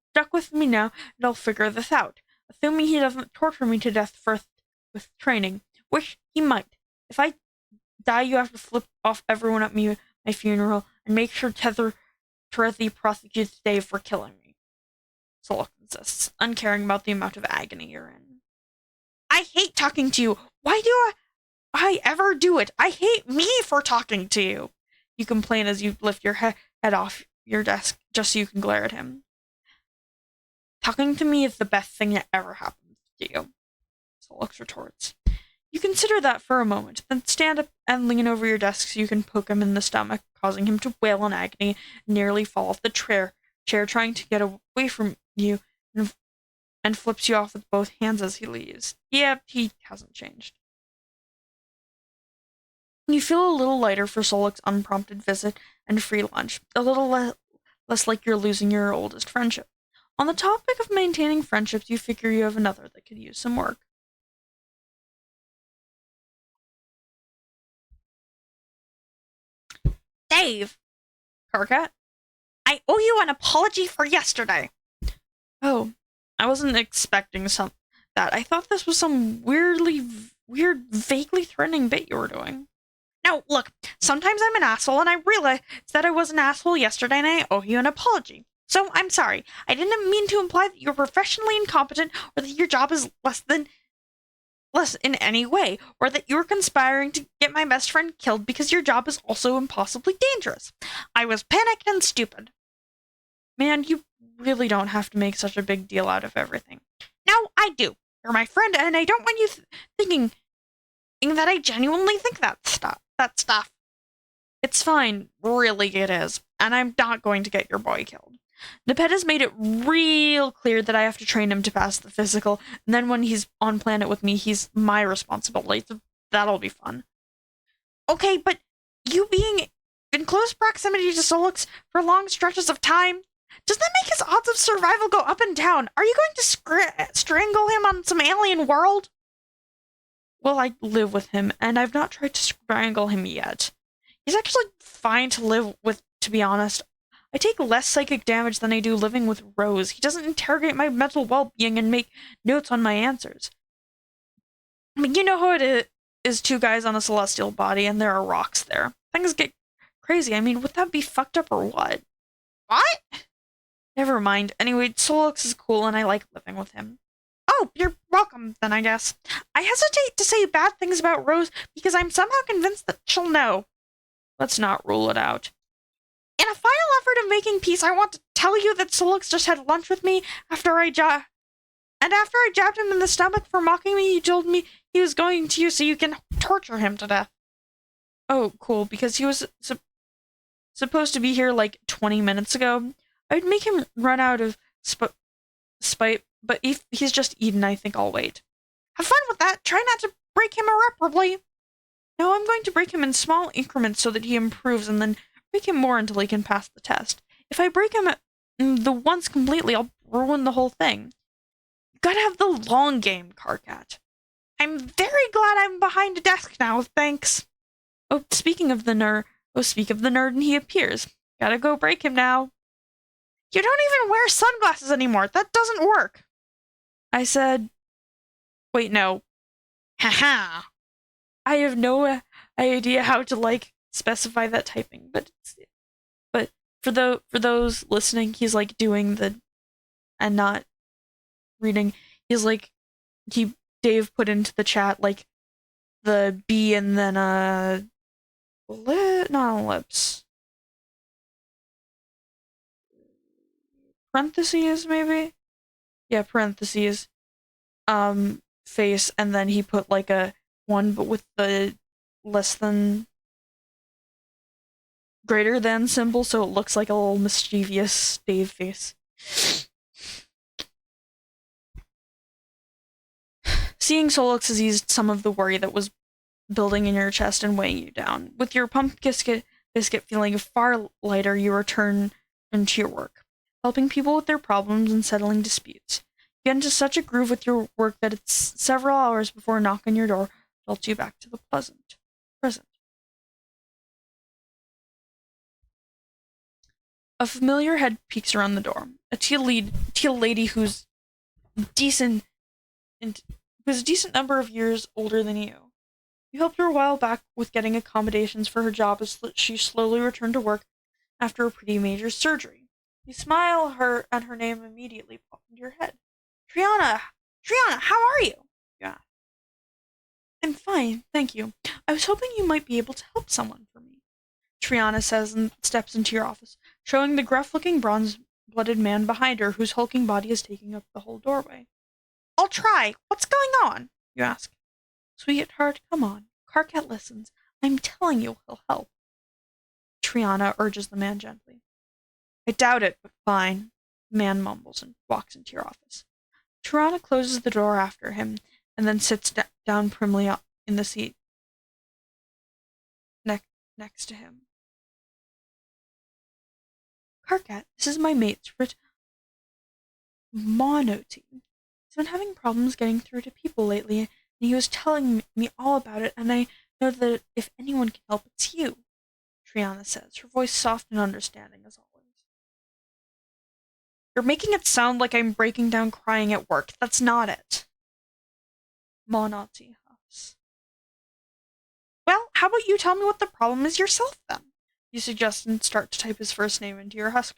stuck with me now, and I'll figure this out. Assuming he doesn't torture me to death first with training, which he might. If I die, you have to flip off everyone at my funeral, and make sure Terezi prosecutes Dave for killing me. Solix insists, uncaring about the amount of agony you're in. I hate talking to you. Why do I ever do it? I hate me for talking to you. You complain as you lift your head off your desk just so you can glare at him. Talking to me is the best thing that ever happened to you. Solix retorts. You consider that for a moment, then stand up and lean over your desk so you can poke him in the stomach, causing him to wail in agony and nearly fall off the chair trying to get away from you, and flips you off with both hands as he leaves. Yeah, he hasn't changed. You feel a little lighter for Solix's unprompted visit and free lunch, a little less like you're losing your oldest friendship. On the topic of maintaining friendships, you figure you have another that could use some work. Dave! Carcat? I owe you an apology for yesterday. Oh, I wasn't expecting that. I thought this was some weird, vaguely threatening bit you were doing. No, look, sometimes I'm an asshole, and I realized that I was an asshole yesterday, and I owe you an apology. So I'm sorry. I didn't mean to imply that you're professionally incompetent or that your job is less in any way, or that you're conspiring to get my best friend killed because your job is also impossibly dangerous. I was panicked and stupid. Man, you really don't have to make such a big deal out of everything. No, I do. You're my friend, and I don't want you thinking that I genuinely think that stuff. It's fine. Really, it is. And I'm not going to get your boy killed. Nepet has made it real clear that I have to train him to pass the physical, and then when he's on planet with me, he's my responsibility. So that'll be fun. Okay, but you being in close proximity to Solix for long stretches of time, does that make his odds of survival go up and down? Are you going to strangle him on some alien world? Well, I live with him, and I've not tried to strangle him yet. He's actually fine to live with, to be honest. I take less psychic damage than I do living with Rose. He doesn't interrogate my mental well-being and make notes on my answers. I mean, you know how it is two guys on a celestial body and there are rocks there. Things get crazy. I mean, would that be fucked up or what? What? Never mind. Anyway, Solix is cool and I like living with him. Oh, you're welcome then, I guess. I hesitate to say bad things about Rose because I'm somehow convinced that she'll know. Let's not rule it out. In a final effort of making peace, I want to tell you that Solix just had lunch with me after I jabbed him in the stomach for mocking me. He told me he was going to you so you can torture him to death. Oh, cool, because he was supposed to be here like 20 minutes ago. I'd make him run out of spite, but if he's just eaten, I think I'll wait. Have fun with that. Try not to break him irreparably. No, I'm going to break him in small increments so that he improves and then break him more until he can pass the test. If I break him the once completely, I'll ruin the whole thing. You gotta have the long game, Carcat. I'm very glad I'm behind a desk now, thanks. Oh, speak of the nerd, and he appears. Gotta go break him now. You don't even wear sunglasses anymore. That doesn't work. I said... Wait, no. Haha. I have no idea how to, specify that typing, but for those listening, he's, doing the... and not reading. He's, Dave put into the chat, the B and then, not an ellipse. Parentheses, maybe? Yeah, parentheses. Face, and then he put, a 1, but with the less than greater than symbol, so it looks like a little mischievous Dave face. Seeing Solix has eased some of the worry that was building in your chest and weighing you down. With your biscuit feeling far lighter, you return into your work, helping people with their problems and settling disputes. You get into such a groove with your work that it's several hours before a knock on your door jolts you back to the present. A familiar head peeks around the door. A teal lady who's a decent number of years older than you. You helped her a while back with getting accommodations for her job as she slowly returned to work after a pretty major surgery. You smile and her name immediately pops into your head. Triana, how are you? Yeah. I'm fine, thank you. I was hoping you might be able to help someone for me, Triana says and steps into your office, showing the gruff-looking bronze-blooded man behind her whose hulking body is taking up the whole doorway. I'll try. What's going on? You ask. Sweetheart, come on. Carcat listens. I'm telling you he'll help. Triana urges the man gently. I doubt it, but fine. The man mumbles and walks into your office. Triana closes the door after him and then sits down primly in the seat next to him. Carcat, this is my mate's monotone. He's been having problems getting through to people lately, and he was telling me all about it, and I know that if anyone can help, it's you. Triana says, her voice soft and understanding as always. You're making it sound like I'm breaking down crying at work. That's not it. Monati huffs. Well, how about you tell me what the problem is yourself, then? You suggest and start to type his first name into your Husktop.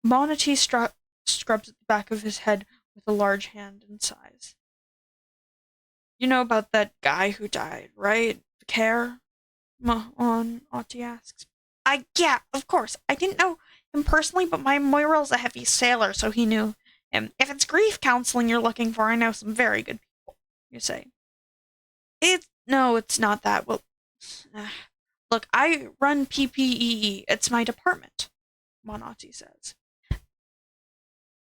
Monati scrubs at the back of his head with a large hand and sighs. You know about that guy who died, right? Care? Monati asks. Yeah, of course. I didn't know him personally, but my Moirel's a heavy sailor, so he knew him. If it's grief counseling you're looking for, I know some very good people, you say. No, it's not that. Well, look, I run PPEE. It's my department, Monati says.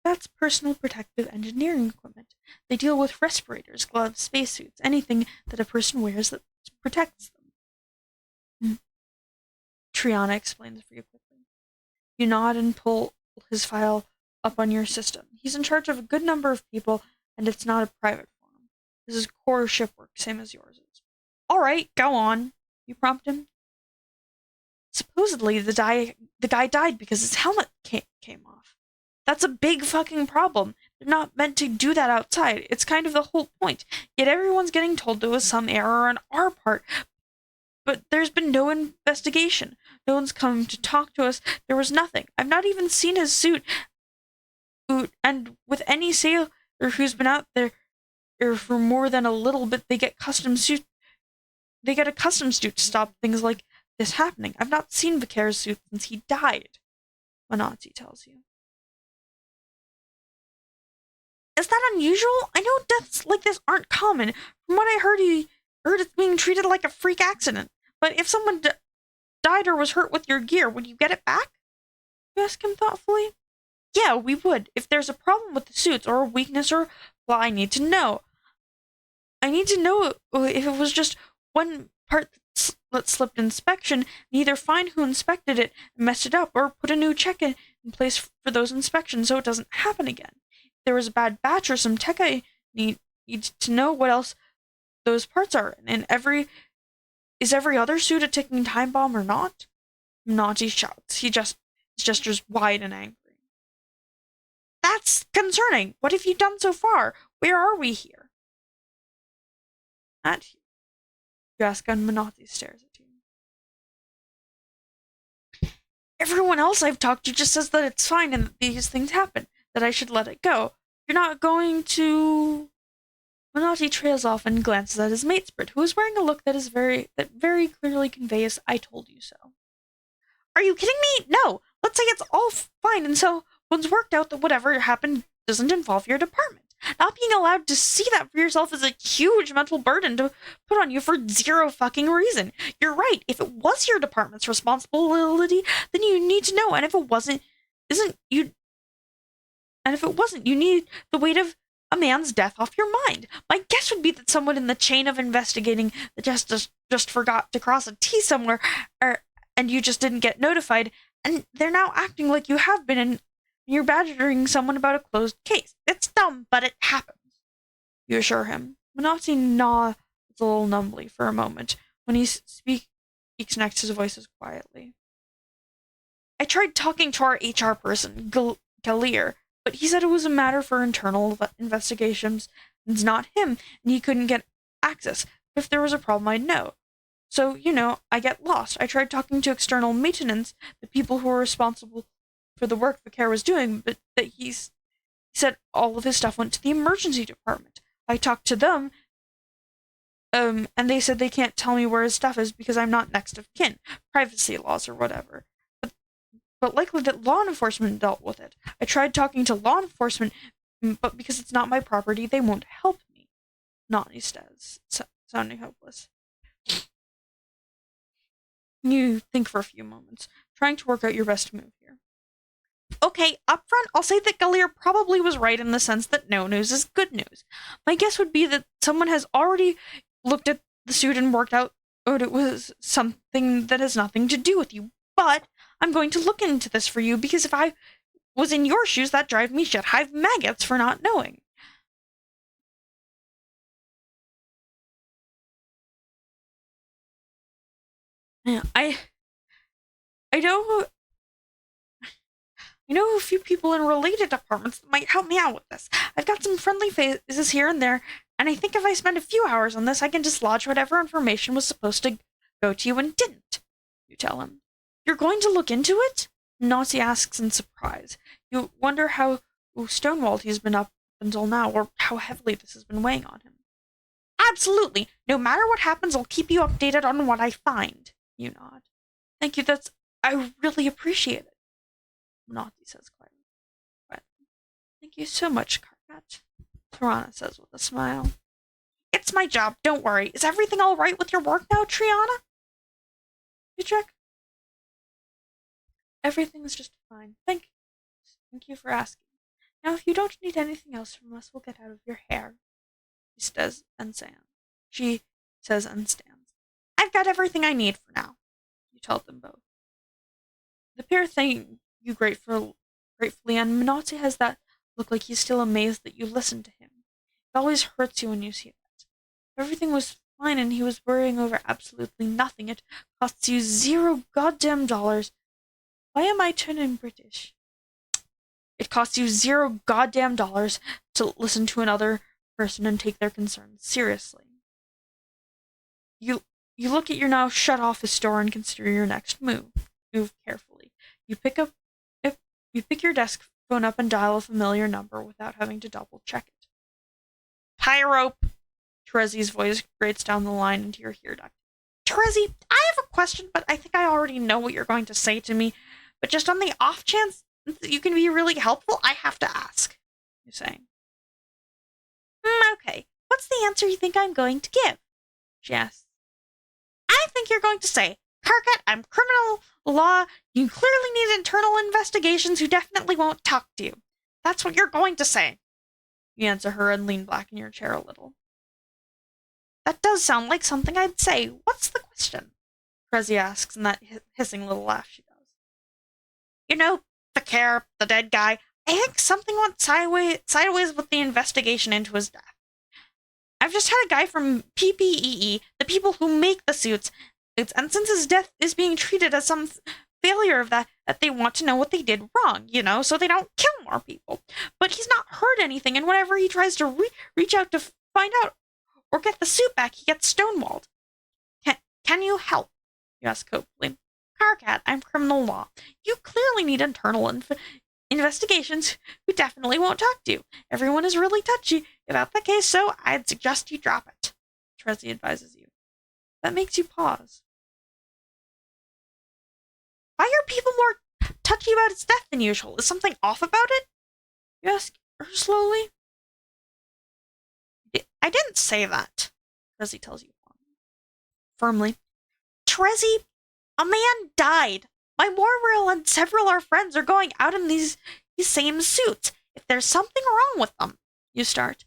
That's personal protective engineering equipment. They deal with respirators, gloves, spacesuits, anything that a person wears that protects them. Triana explains for you quickly. You nod and pull his file up on your system. He's in charge of a good number of people, and it's not a private forum. This is core ship work, same as yours is. All right, go on, you prompt him. Supposedly, the guy died because his helmet came off. That's a big fucking problem. They're not meant to do that outside. It's kind of the whole point. Yet everyone's getting told there was some error on our part. But there's been no investigation. No one's come to talk to us. There was nothing. I've not even seen his suit. And with any sailor who's been out there for more than a little bit, they get accustomed to stop things like this happening. I've not seen Vicare's suit since he died, Monati tells you. Is that unusual? I know deaths like this aren't common. From what I heard, it's being treated like a freak accident. But if someone died or was hurt with your gear, would you get it back? You ask him thoughtfully. Yeah, we would. If there's a problem with the suits or a weakness or well, I need to know. I need to know if it was just one part that slipped inspection and either find who inspected it and messed it up or put a new check in place for those inspections so it doesn't happen again. If there was a bad batch or some tech, I need to know what else those parts are in. And is every other suit a ticking time bomb or not? Monati shouts. His gestures wide and angry. That's concerning. What have you done so far? Where are we here? At here. You ask, and Monati stares at you. Everyone else I've talked to just says that it's fine and that these things happen, that I should let it go. You're not going to... Monati trails off and glances at his matesprit, who is wearing a look that very clearly conveys, I told you so. Are you kidding me? No. Let's say it's all fine and so one's worked out that whatever happened doesn't involve your department. Not being allowed to see that for yourself is a huge mental burden to put on you for zero fucking reason. You're right. If it was your department's responsibility, then you need to know. And if it wasn't, you need the weight of a man's death off your mind. My guess would be that someone in the chain of investigating that just forgot to cross a T somewhere, and you just didn't get notified, and they're now acting like you have been, and you're badgering someone about a closed case. It's dumb, but it happens. You assure him. Monati nods a little numbly for a moment. When he speaks next, his voice is quietly. I tried talking to our HR person, Galir, but he said it was a matter for internal investigations. It's not him, and he couldn't get access. If there was a problem, I'd know. So, I get lost. I tried talking to external maintenance, the people who were responsible for the work Vicare was doing, but that he said all of his stuff went to the emergency department. I talked to them, and they said they can't tell me where his stuff is because I'm not next of kin, privacy laws or whatever. But likely that law enforcement dealt with it. I tried talking to law enforcement, but because it's not my property, they won't help me. Nani says, sounding hopeless. You think for a few moments, trying to work out your best move here. Okay, up front, I'll say that Galir probably was right in the sense that no news is good news. My guess would be that someone has already looked at the suit and worked out it was something that has nothing to do with you. But I'm going to look into this for you because if I was in your shoes, that'd drive me shit. I've maggots for not knowing. Yeah, I know I know a few people in related departments that might help me out with this. I've got some friendly faces here and there, and I think if I spend a few hours on this, I can dislodge whatever information was supposed to go to you and didn't. You tell him. You're going to look into it? Nazi asks in surprise. You wonder how stonewalled he's been up until now, or how heavily this has been weighing on him. Absolutely. No matter what happens, I'll keep you updated on what I find. You nod. Thank you, I really appreciate it. Nazi says quietly. Thank you so much, Karkat. Triana says with a smile. It's my job, don't worry. Is everything all right with your work now, Triana? You check. Everything's just fine. Thank you for asking. Now, if you don't need anything else from us, we'll get out of your hair. She says and stands. I've got everything I need for now. You tell them both. The pair thank you gratefully, and Minotti has that look like he's still amazed that you listened to him. It always hurts you when you see that. Everything was fine and he was worrying over absolutely nothing. It costs you $0 goddamn. Why am I turning British? It costs you $0 goddamn to listen to another person and take their concerns seriously. You look at your now shut off store and consider your next move. Move carefully. You pick your desk phone up and dial a familiar number without having to double check it. Pyrope! Terezi's voice grates down the line into your ear duct. Terezi, I have a question, but I think I already know what you're going to say to me. But just on the off chance that you can be really helpful, I have to ask. You're saying. Okay. What's the answer you think I'm going to give? She asks. I think you're going to say, Karkat, I'm criminal law. You clearly need internal investigations who definitely won't talk to you. That's what you're going to say. You answer her and lean back in your chair a little. That does sound like something I'd say. What's the question? Terezi asks in that hissing little laugh she does. You know, the dead guy, I think something went sideways with the investigation into his death. I've just had a guy from PPEE, the people who make the suits, and since his death is being treated as some failure of that they want to know what they did wrong, so they don't kill more people. But he's not heard anything, and whenever he tries to reach out to find out or get the suit back, he gets stonewalled. Can you help? You ask hopefully. Karkat, I'm criminal law. You clearly need internal investigations who definitely won't talk to you. Everyone is really touchy about the case, so I'd suggest you drop it. Terezi advises you. That makes you pause. Why are people more touchy about its death than usual? Is something off about it? You ask her slowly. I didn't say that, Terezi tells you firmly. Terezi, a man died. My Morrill and several of our friends are going out in these same suits. If there's something wrong with them, you start.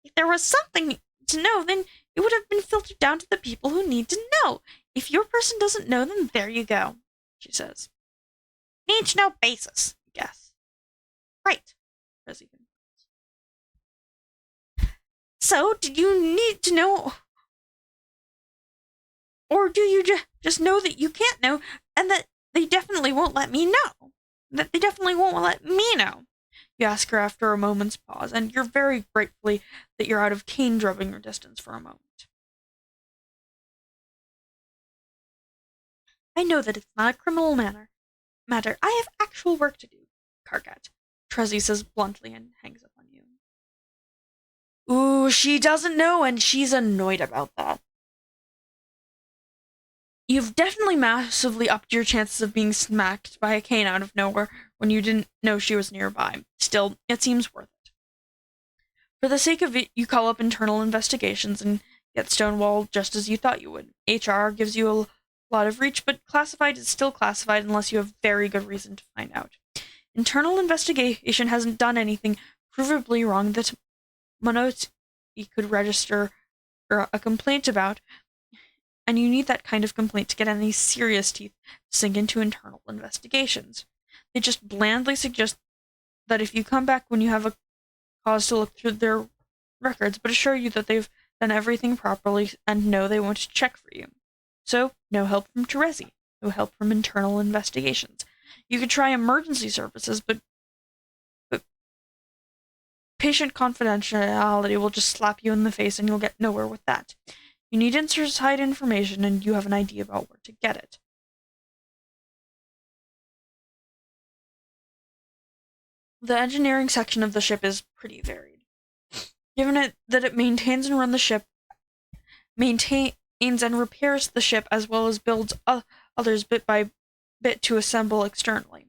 If there was something to know, then it would have been filtered down to the people who need to know. If your person doesn't know, then there you go, she says. Need to know basis, I guess. Right. Terezi. So, did you need to know? Or do you just know that you can't know and that they definitely won't let me know? That they definitely won't let me know? You ask her after a moment's pause, and you're very gratefully that you're out of cane drubbing your distance for a moment. I know that it's not a criminal matter. I have actual work to do, Karkat. Terezi says bluntly and hangs up on you. Ooh, she doesn't know, and she's annoyed about that. You've definitely massively upped your chances of being smacked by a cane out of nowhere when you didn't know she was nearby. Still, it seems worth it. For the sake of it, you call up internal investigations and get stonewalled just as you thought you would. HR gives you a lot of reach, but classified is still classified unless you have very good reason to find out. Internal investigation hasn't done anything provably wrong that Monote could register a complaint about, and you need that kind of complaint to get any serious teeth to sink into internal investigations. They just blandly suggest that if you come back when you have a cause to look through their records, but assure you that they've done everything properly and know they won't check for you. So, no help from Terezi, no help from internal investigations. You could try emergency services, but patient confidentiality will just slap you in the face and you'll get nowhere with that. You need inside information and you have an idea about where to get it. The engineering section of the ship is pretty varied. Given it that it maintains and runs the ship, maintains and repairs the ship as well as builds others bit by bit to assemble externally.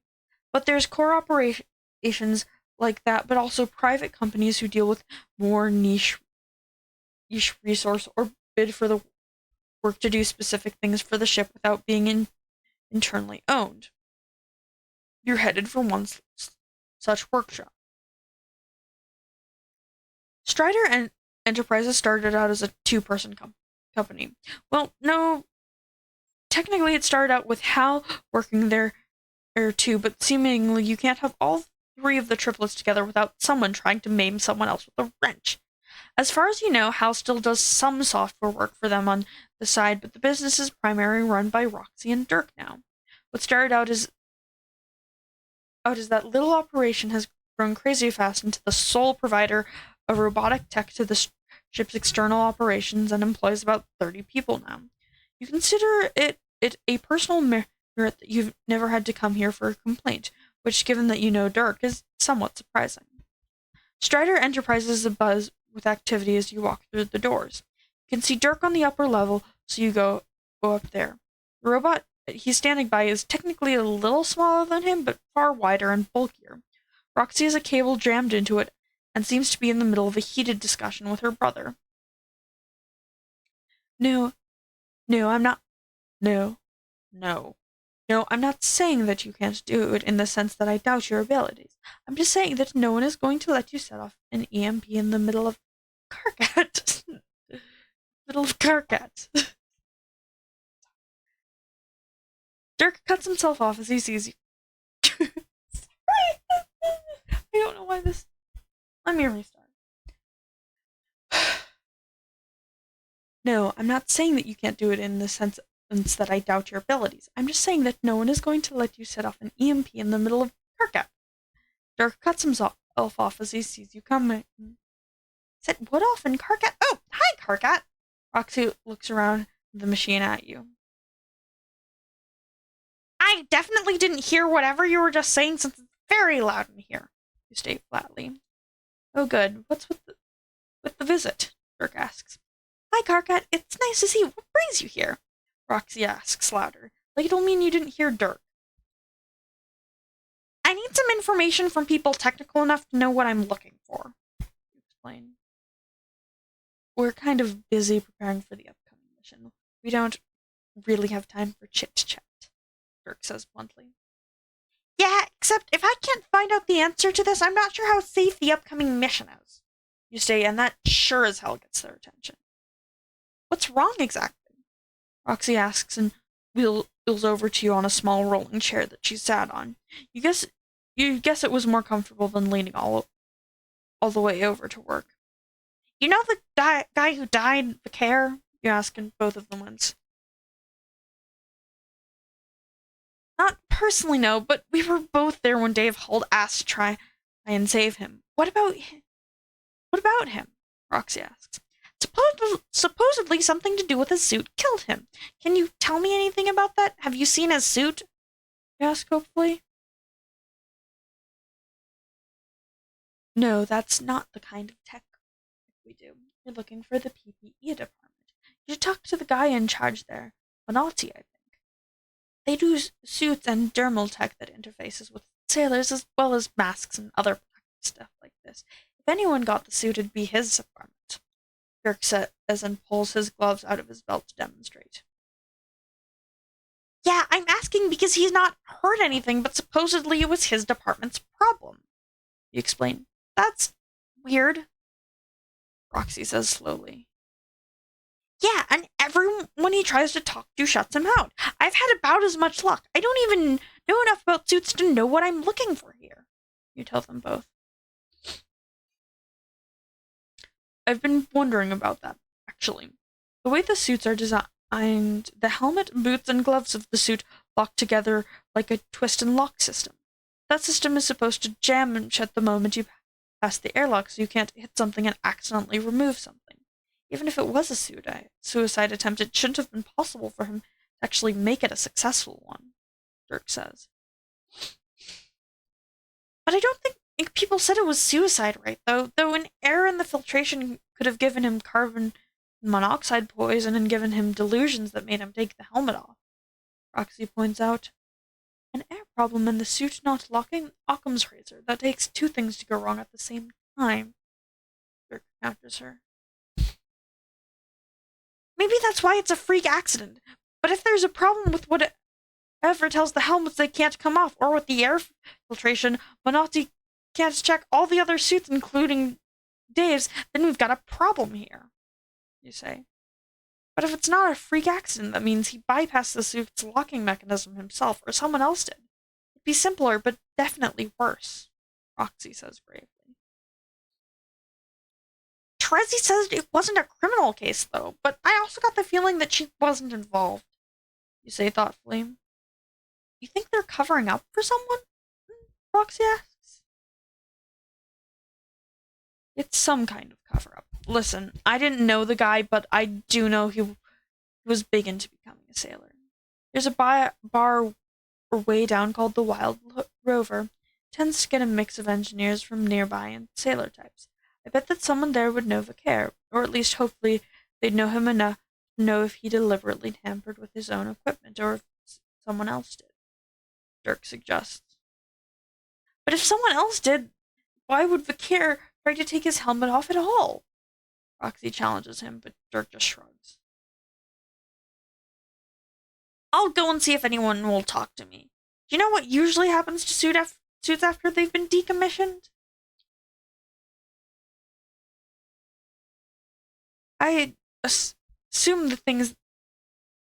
But there's core operations like that, but also private companies who deal with more niche resource or bid for the work to do specific things for the ship without being internally owned. You're headed for one such workshop. Strider Enterprises started out as a two-person company. Well, no, technically it started out with Hal working there too, but seemingly you can't have all three of the triplets together without someone trying to maim someone else with a wrench. As far as you know, Hal still does some software work for them on the side, but the business is primarily run by Roxy and Dirk now. What started out as that little operation has grown crazy fast into the sole provider of robotic tech to the ship's external operations and employs about 30 people now. You consider it a personal merit that you've never had to come here for a complaint, which, given that you know Dirk, is somewhat surprising. Strider Enterprises is abuzz with activity as you walk through the doors. You can see Dirk on the upper level, so you go up there. The robot he's standing by is technically a little smaller than him, but far wider and bulkier. Roxy has a cable jammed into it and seems to be in the middle of a heated discussion with her brother. No, I'm not. No, I'm not saying that you can't do it in the sense that I doubt your abilities. I'm just saying that no one is going to let you set off an EMP in the middle of Karkat. Dirk cuts himself off as he sees you. Sorry. I don't know why this. Let me restart. No, I'm not saying that you can't do it in the sense that I doubt your abilities. I'm just saying that no one is going to let you set off an EMP in the middle of Karkat. Dirk cuts himself off as he sees you coming. Set what off in Karkat? Oh, hi, Karkat! Roxy looks around the machine at you. I definitely didn't hear whatever you were just saying since it's very loud in here, you state flatly. Oh, good. What's with the visit? Dirk asks. Hi, Karkat. It's nice to see you. What brings you here? Roxy asks louder. Like it'll mean you didn't hear Dirk. I need some information from people technical enough to know what I'm looking for. You explain. We're kind of busy preparing for the upcoming mission. We don't really have time for chit-chat, Dirk says bluntly. Yeah, except if I can't find out the answer to this, I'm not sure how safe the upcoming mission is. You say, and that sure as hell gets their attention. What's wrong exactly? Roxy asks and wheels over to you on a small rolling chair that she sat on. You guess it was more comfortable than leaning all the way over to work. You know the guy who died, the care? You ask, and both of them wince. Not personally, no, but we were both there when Dave hauled ass to try and save him. What about him? Roxy asks. Supposedly something to do with his suit killed him. Can you tell me anything about that? Have you seen his suit? You ask hopefully. No, that's not the kind of tech we do. You're looking for the PPE department. You should talk to the guy in charge there. Bonatti, I think. They do suits and dermal tech that interfaces with sailors as well as masks and other stuff like this. If anyone got the suit, it'd be his department. Dirk says and pulls his gloves out of his belt to demonstrate. Yeah, I'm asking because he's not heard anything, but supposedly it was his department's problem. You explain. That's weird, Roxy says slowly. Yeah, and everyone he tries to talk to shuts him out. I've had about as much luck. I don't even know enough about suits to know what I'm looking for here. You tell them both. I've been wondering about that, actually. The way the suits are And the helmet, boots, and gloves of the suit lock together like a twist and lock system. That system is supposed to jam and shut the moment you pass the airlock so you can't hit something and accidentally remove something. Even if it was a suicide attempt, it shouldn't have been possible for him to actually make it a successful one, Dirk says. But I don't think people said it was suicide, right? Though an error in the filtration could have given him carbon monoxide poison and given him delusions that made him take the helmet off. Roxy points out, an air problem in the suit not locking Occam's razor. That takes two things to go wrong at the same time. Dirk counters her. Maybe that's why it's a freak accident. But if there's a problem with whatever tells the helmets they can't come off, or with the air filtration, Minotti can't check all the other suits, including Dave's, then we've got a problem here, you say. But if it's not a freak accident, that means he bypassed the suit's locking mechanism himself, or someone else did. It'd be simpler, but definitely worse, Roxy says gravely. Terezi says it wasn't a criminal case, though, but I also got the feeling that she wasn't involved, you say thoughtfully. You think they're covering up for someone? Roxy asks. It's some kind of cover-up. Listen, I didn't know the guy, but I do know he was big into becoming a sailor. There's a bar way down called the Wild Rover. It tends to get a mix of engineers from nearby and sailor types. I bet that someone there would know Vicaire, or at least hopefully they'd know him enough to know if he deliberately tampered with his own equipment or if someone else did, Dirk suggests. But if someone else did, why would Vicaire try to take his helmet off at all? Roxy challenges him, but Dirk just shrugs. I'll go and see if anyone will talk to me. Do you know what usually happens to suits after they've been decommissioned? I assume the things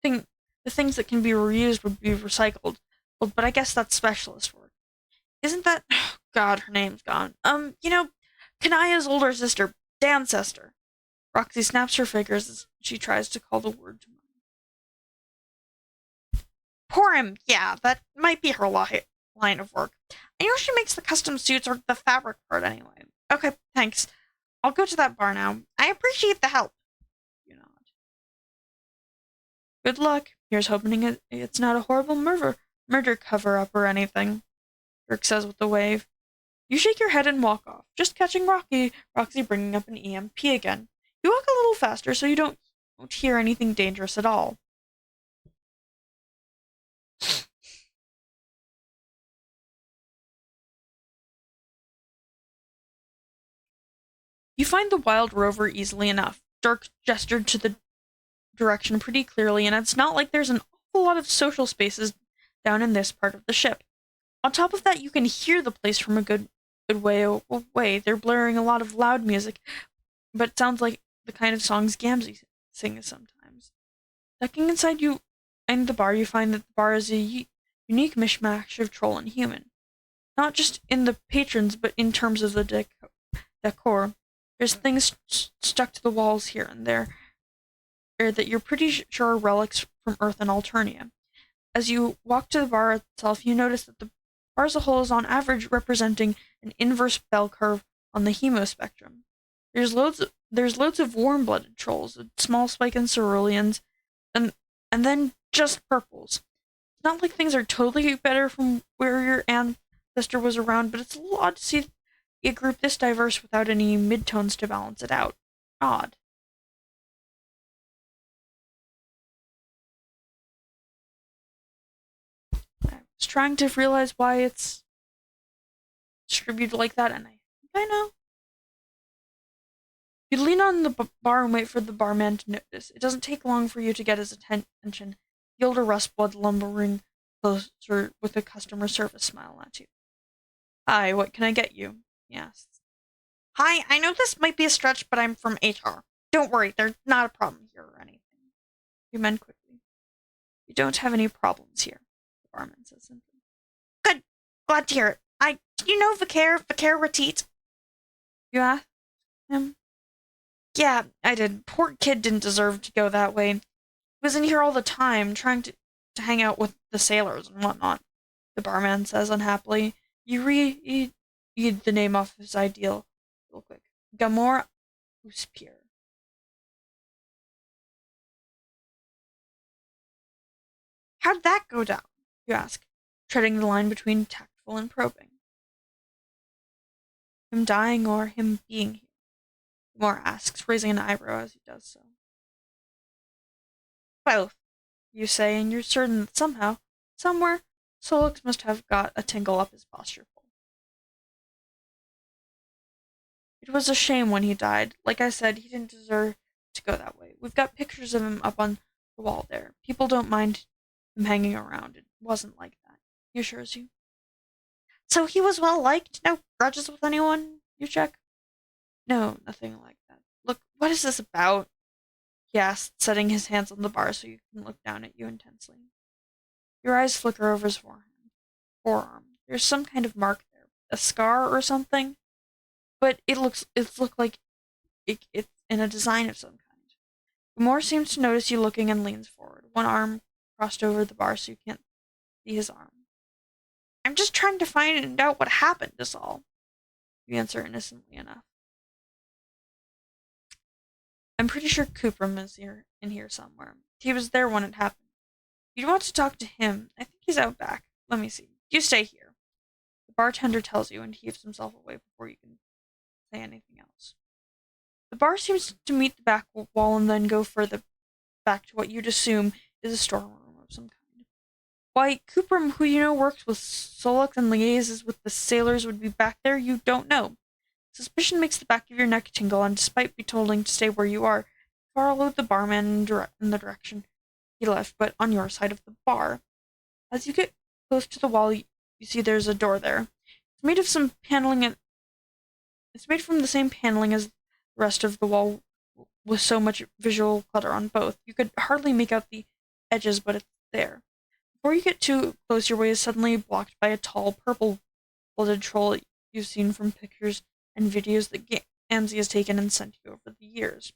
that can be reused would be recycled, but I guess that's specialist work. Isn't that? Oh God, her name's gone. Kanaya's older sister, Dan's sister. Roxy snaps her fingers as she tries to call the word to mind. Porim, yeah, that might be her line of work. I know she makes the custom suits or the fabric part anyway. Okay, thanks. I'll go to that bar now. I appreciate the help. You nod. Good luck. Here's hoping it's not a horrible murder cover-up or anything, Dirk says with a wave. You shake your head and walk off, just catching Roxy bringing up an EMP again. You walk a little faster so you don't hear anything dangerous at all. You find the Wild Rover easily enough. Dirk gestured to the direction pretty clearly, and it's not like there's an awful lot of social spaces down in this part of the ship. On top of that, you can hear the place from a good way away. They're blaring a lot of loud music, but it sounds like the kind of songs Gamzee sings sometimes. Ducking inside the bar, you find that the bar is a unique mishmash of troll and human. Not just in the patrons, but in terms of the decor. There's things stuck to the walls here and there that you're pretty sure are relics from Earth and Alternia. As you walk to the bar itself, you notice that the bar as a whole is on average representing an inverse bell curve on the hemo spectrum. There's loads of warm-blooded trolls, a small spike in ceruleans, and then just purples. It's not like things are totally better from where your ancestor was around, but it's a little odd to see a group this diverse without any midtones to balance it out. Odd. I was trying to realize why it's distributed like that, and I think I know. You lean on the bar and wait for the barman to notice. It doesn't take long for you to get his attention. The older Rustblood lumbering closer with a customer service smile at you. Hi, what can I get you? He asks. Hi, I know this might be a stretch, but I'm from HR. Don't worry, there's not a problem here or anything. You mend quickly. You don't have any problems here, the barman says simply. Good. Glad to hear it. Do you know Vicaire Ratit? You asked him? Yeah, I did. Poor kid didn't deserve to go that way. was in here all the time, trying to hang out with the sailors and whatnot, the barman says unhappily. You read the name off his ideal real quick. Gamor Uspir. How'd that go down? You ask, treading the line between tactful and probing. Him dying or him being here? Gamor asks, raising an eyebrow as he does so. Both, you say, and you're certain that somehow, somewhere, Solix must have got a tingle up his posture full. It was a shame when he died. Like I said, he didn't deserve to go that way. We've got pictures of him up on the wall there. People don't mind him hanging around. It wasn't like that. He assures you. So he was well liked? No grudges with anyone? You check? No, nothing like that. Look, what is this about? He asked, setting his hands on the bar so he can look down at you intensely. Your eyes flicker over his forearm. There's some kind of mark there. A scar or something? But it's looked like it's in a design of some kind. Gamor seems to notice you looking and leans forward, one arm crossed over the bar so you can't see his arm. I'm just trying to find out what happened, is all. You answer innocently enough. I'm pretty sure Coopram is in here somewhere. He was there when it happened. You'd want to talk to him. I think he's out back. Let me see. You stay here. The bartender tells you and heaves himself away before you can say anything else. The bar seems to meet the back wall and then go further back to what you'd assume is a storeroom of some kind. Why, Coopram, who you know works with Solix and liaises with the sailors, would be back there, you don't know. Suspicion makes the back of your neck tingle, and despite being told to stay where you are, you follow the barman in the direction he left, but on your side of the bar. As you get close to the wall, you see there's a door there. It's made of some paneling, and it's made from the same paneling as the rest of the wall, with so much visual clutter on both. You could hardly make out the edges, but it's there. Before you get too close, your way is suddenly blocked by a tall, purple-blooded troll you've seen from pictures and videos that Gamzee has taken and sent you over the years.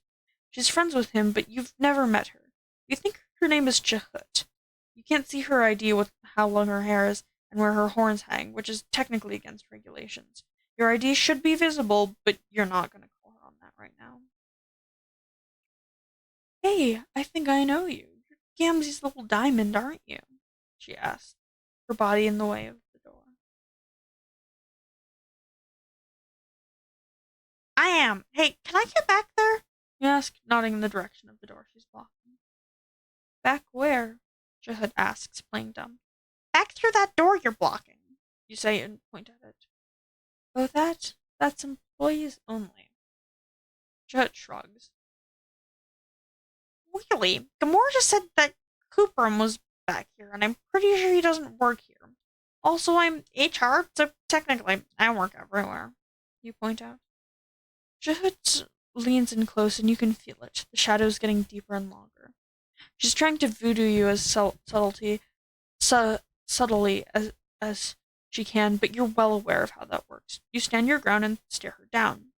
She's friends with him, but you've never met her. You think her name is Chahut. You can't see her ID with how long her hair is and where her horns hang, which is technically against regulations. Your ID should be visible, but you're not going to call her on that right now. Hey, I think I know you. You're Gamzee's little diamond, aren't you? She asked, her body in the way of the door. I am. Hey, can I get back there? You ask, nodding in the direction of the door she's blocking. Back where? Jahud asks, playing dumb. Back through that door you're blocking, you say and point at it. Oh, that's employees only. Jahud shrugs. Really? Gamora just said that Coopram was back here, and I'm pretty sure he doesn't work here. Also, I'm HR, so technically I work everywhere. You point out. Jahut leans in close, and you can feel it. The shadows getting deeper and longer. She's trying to voodoo you as subtly as she can, but you're well aware of how that works. You stand your ground and stare her down.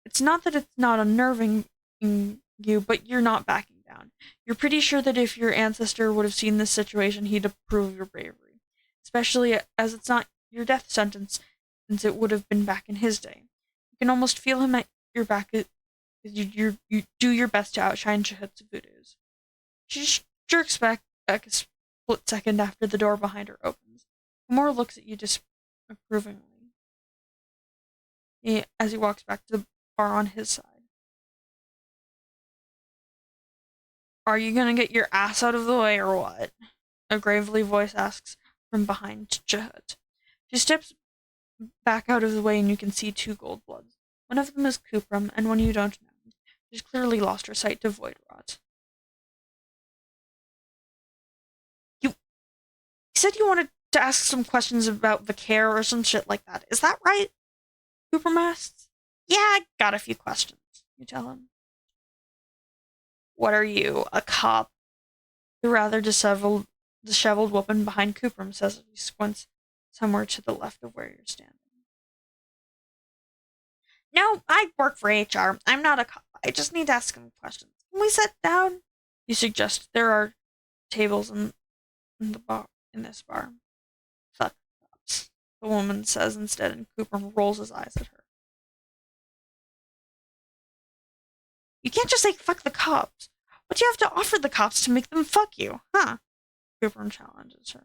It's not that it's not unnerving you, but you're not backing down. You're pretty sure that if your ancestor would have seen this situation, he'd approve of your bravery. Especially as it's not your death sentence, since it would have been back in his day. You can almost feel him at your back as you do your best to outshine Chahut's voodoos. She jerks back a split second after the door behind her opens. Gamora looks at you disapprovingly as he walks back to the bar on his side. Are you gonna get your ass out of the way or what? A gravely voice asks from behind Chahut. She steps back out of the way and you can see two gold bloods. One of them is Coopram, and one you don't know. She's clearly lost her sight to void rot. You said you wanted to ask some questions about the care or some shit like that. Is that right? Coopram asks. Yeah, I got a few questions, you tell him. What are you, a cop? The rather disheveled woman behind Coopram says as he squints somewhere to the left of where you're standing. No, I work for HR. I'm not a cop. I just need to ask him questions. Can we sit down? You suggest there are tables in the bar in this bar. Fuck cops, the woman says instead, and Cooper rolls his eyes at her. You can't just say fuck the cops. What do you have to offer the cops to make them fuck you, huh? Cooper challenges her.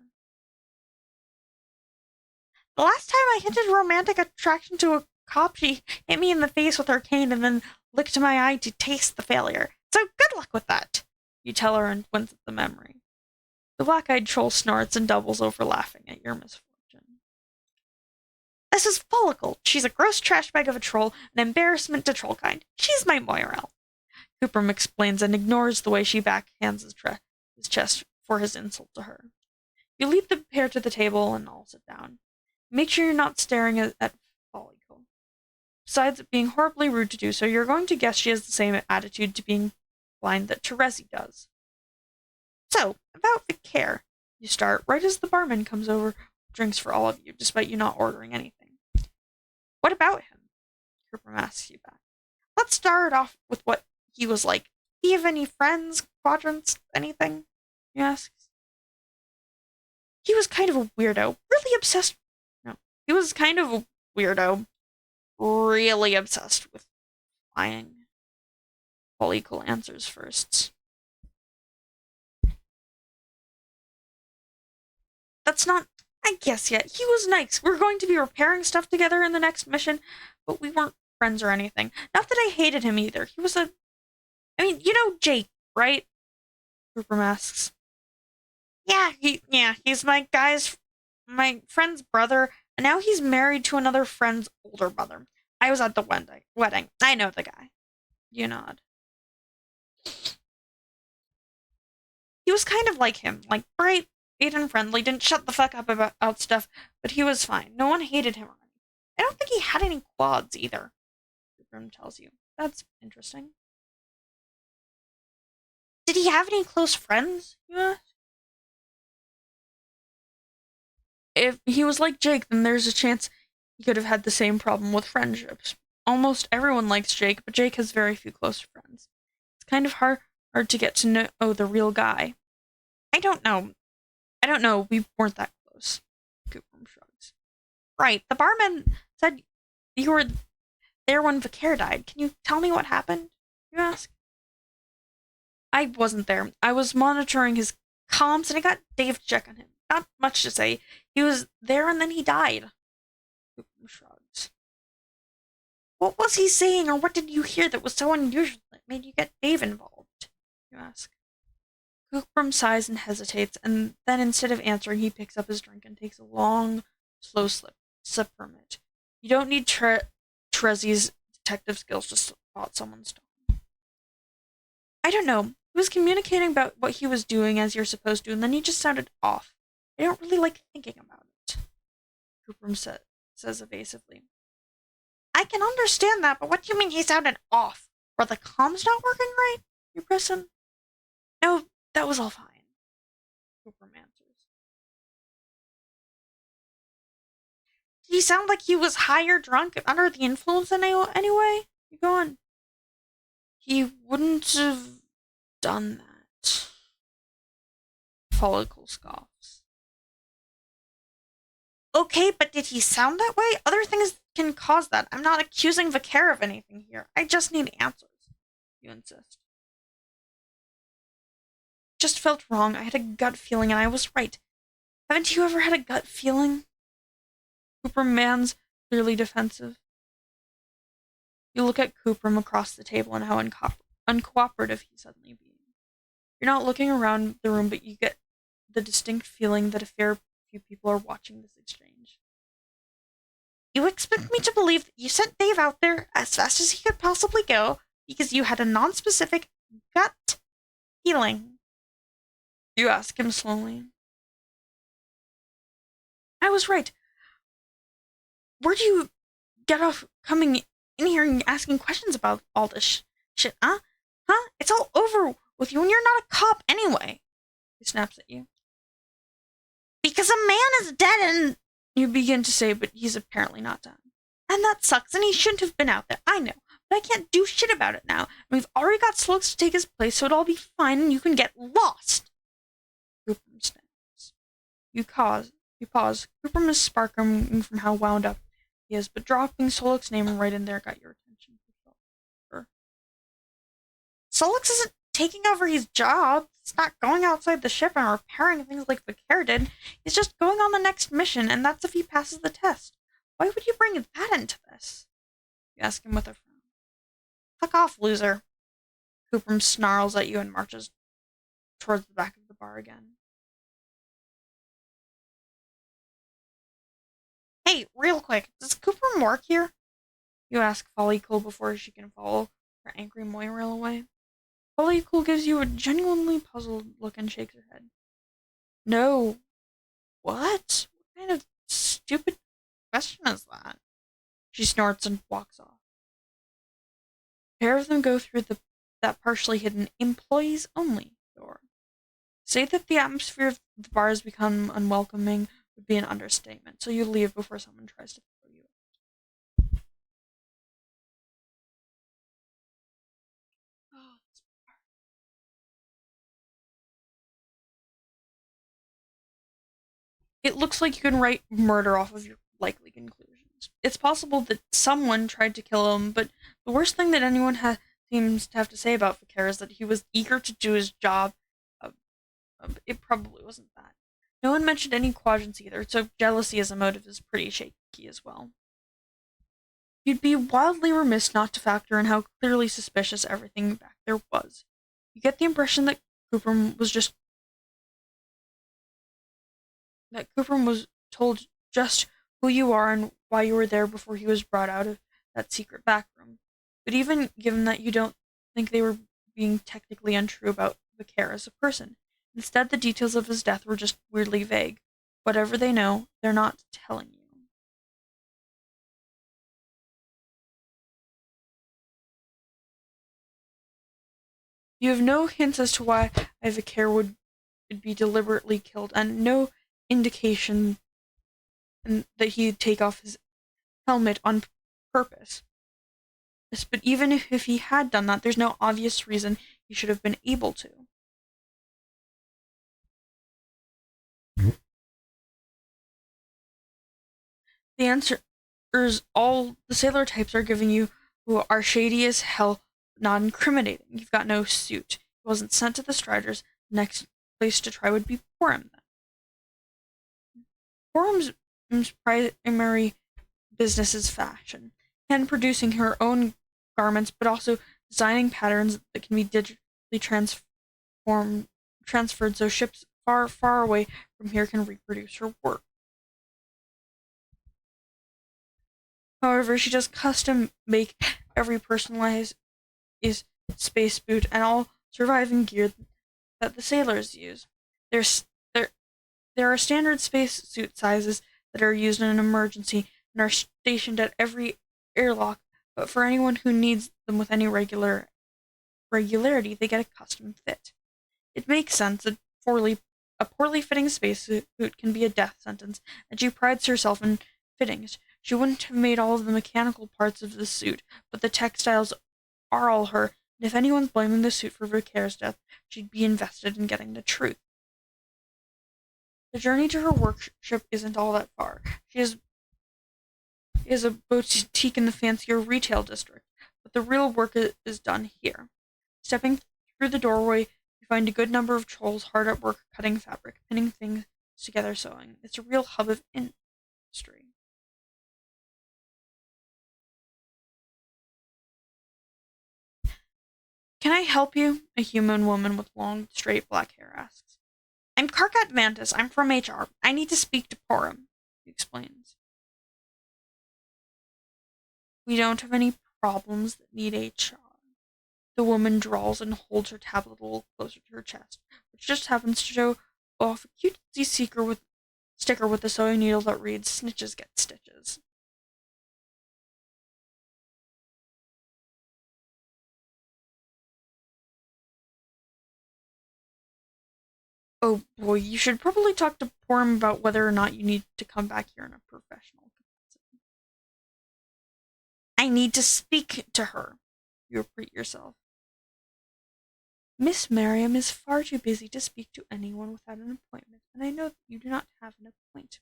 The last time I hinted romantic attraction to a cop, she hit me in the face with her cane and then licked my eye to taste the failure. So good luck with that. You tell her and wince at the memory. The black-eyed troll snorts and doubles over laughing at your misfortune. This is Follicle. She's a gross trash bag of a troll, an embarrassment to trollkind. She's my Moirel. Cooper explains and ignores the way she backhands his chest for his insult to her. You lead the pair to the table and all sit down. Make sure you're not staring at Follicle. Besides it being horribly rude to do so, you're going to guess she has the same attitude to being blind that Teresi does. So, about Vicaire. You start right as the barman comes over, drinks for all of you, despite you not ordering anything. What about him? Cooper asks you back. Let's start off with what he was like. Do you have any friends, quadrants, anything? He asks. He was kind of a weirdo, really obsessed. No, he was kind of a weirdo, really obsessed with flying. Follicle answers first. That's not, I guess yet. He was nice. We're going to be repairing stuff together in the next mission, but we weren't friends or anything. Not that I hated him either. He was you know Jake, right? Cooper asks. Yeah, he's my friend's brother, and now he's married to another friend's older brother. I was at the wedding. I know the guy. You nod. He was kind of like him, like bright, and friendly, didn't shut the fuck up about stuff, but he was fine. No one hated him or anything. I don't think he had any quads either. Cooper tells you. That's interesting. Did he have any close friends? You ask? If he was like Jake, then there's a chance he could have had the same problem with friendships. Almost everyone likes Jake, but Jake has very few close friends. It's kind of hard to get to know the real guy. I don't know. We weren't that close. Cooper shrugs. Right. The barman said you were there when Vicaire died. Can you tell me what happened? You ask. I wasn't there. I was monitoring his comms, and I got Dave to check on him. Not much to say. He was there, and then he died. Cooper shrugs. What was he saying, or what did you hear that was so unusual that made you get Dave involved? You ask. Cooper sighs and hesitates, and then instead of answering, he picks up his drink and takes a long, slow sip from it. You don't need Teresi's detective skills to spot someone's stone. I don't know. He was communicating about what he was doing as you're supposed to, and then he just sounded off. I don't really like thinking about it. Cooper says evasively. I can understand that, but what do you mean he sounded off? Were the comms not working right? You press him? No, that was all fine. Cooper answers. Did he sound like he was high or drunk, under the influence anyway? You go on. He wouldn't have done that. Follicle scoffs. Okay, but did he sound that way? Other things can cause that. I'm not accusing Vicaire of anything here. I just need answers. You insist. Just felt wrong. I had a gut feeling, and I was right. Haven't you ever had a gut feeling? Cooper man's clearly defensive. You look at Cooper across the table and how uncooperative he suddenly being. You're not looking around the room, but you get the distinct feeling that a fair few people are watching this exchange. You expect me to believe that you sent Dave out there as fast as he could possibly go because you had a non-specific gut feeling? You ask him slowly. I was right. Where'd you get off coming in here and asking questions about all this shit, huh? Huh? It's all over with you and you're not a cop anyway. He snaps at you. Because a man is dead and... You begin to say, but he's apparently not done. And that sucks, and he shouldn't have been out there. I know. But I can't do shit about it now. And we've already got Slokes to take his place, so it'll all be fine and you can get lost. Cooper snaps. You pause. Cooper is sparkling from how wound up he is, but dropping Solok's name right in there got your attention. Solix isn't taking over his job. He's not going outside the ship and repairing things like Vicaire did. He's just going on the next mission, and that's if he passes the test. Why would you bring that into this? You ask him with a frown. Fuck off, loser. Cooper snarls at you and marches towards the back of the bar again. Hey, real quick, does Cooper work here? You ask Follycool before she can follow her angry Moira away. Follycool gives you a genuinely puzzled look and shakes her head. No. What? What kind of stupid question is that? She snorts and walks off. A pair of them go through that partially hidden employees-only door. Say that the atmosphere of the bar has become unwelcoming would be an understatement, so you leave before someone tries to throw you out. It looks like you can write murder off of your likely conclusions. It's possible that someone tried to kill him, but the worst thing that anyone seems to have to say about Vicaire is that he was eager to do his job. It probably wasn't that. No one mentioned any quadrans either, so jealousy as a motive is pretty shaky as well. You'd be wildly remiss not to factor in how clearly suspicious everything back there was. You get the impression that Cooper was told just who you are and why you were there before he was brought out of that secret back room. But even given that you don't think they were being technically untrue about Vicaire as a person, instead the details of his death were just weirdly vague. Whatever they know, they're not telling you. You have no hints as to why Vicaire would be deliberately killed, and no indication that he'd take off his helmet on purpose. But even if he had done that, there's no obvious reason he should have been able to. The answers all the sailor types are giving you who are shady as hell, not incriminating. You've got no suit. He wasn't sent to the Striders. The next place to try would be Porum then. Porum's primary business is fashion, and producing her own garments, but also designing patterns that can be digitally transferred so ships far, far away from here can reproduce her work. However, she does custom make every personalized space boot and all surviving gear that the sailors use. There are standard space suit sizes that are used in an emergency and are stationed at every airlock, but for anyone who needs them with any regularity, they get a custom fit. It makes sense that a poorly fitting spacesuit can be a death sentence, and she prides herself in fittings. She wouldn't have made all of the mechanical parts of the suit, but the textiles are all her, and if anyone's blaming the suit for Vicaire's death, she'd be invested in getting the truth. The journey to her workshop isn't all that far. She is a boutique in the fancier retail district, but the real work is done here. Stepping through the doorway, you find a good number of trolls hard at work cutting fabric, pinning things together, sewing. It's a real hub of industry. Can I help you? A human woman with long, straight black hair asks. I'm Karkat Mantis. I'm from HR. I need to speak to Porum, he explains. We don't have any problems that need HR. The woman drawls and holds her tablet a little closer to her chest, which just happens to show off a cutesy sticker with a sewing needle that reads, "Snitches get stitches." Oh boy, you should probably talk to Porum about whether or not you need to come back here in a professional capacity. I need to speak to her. You repeat yourself. Miss Merriam is far too busy to speak to anyone without an appointment, and I know that you do not have an appointment,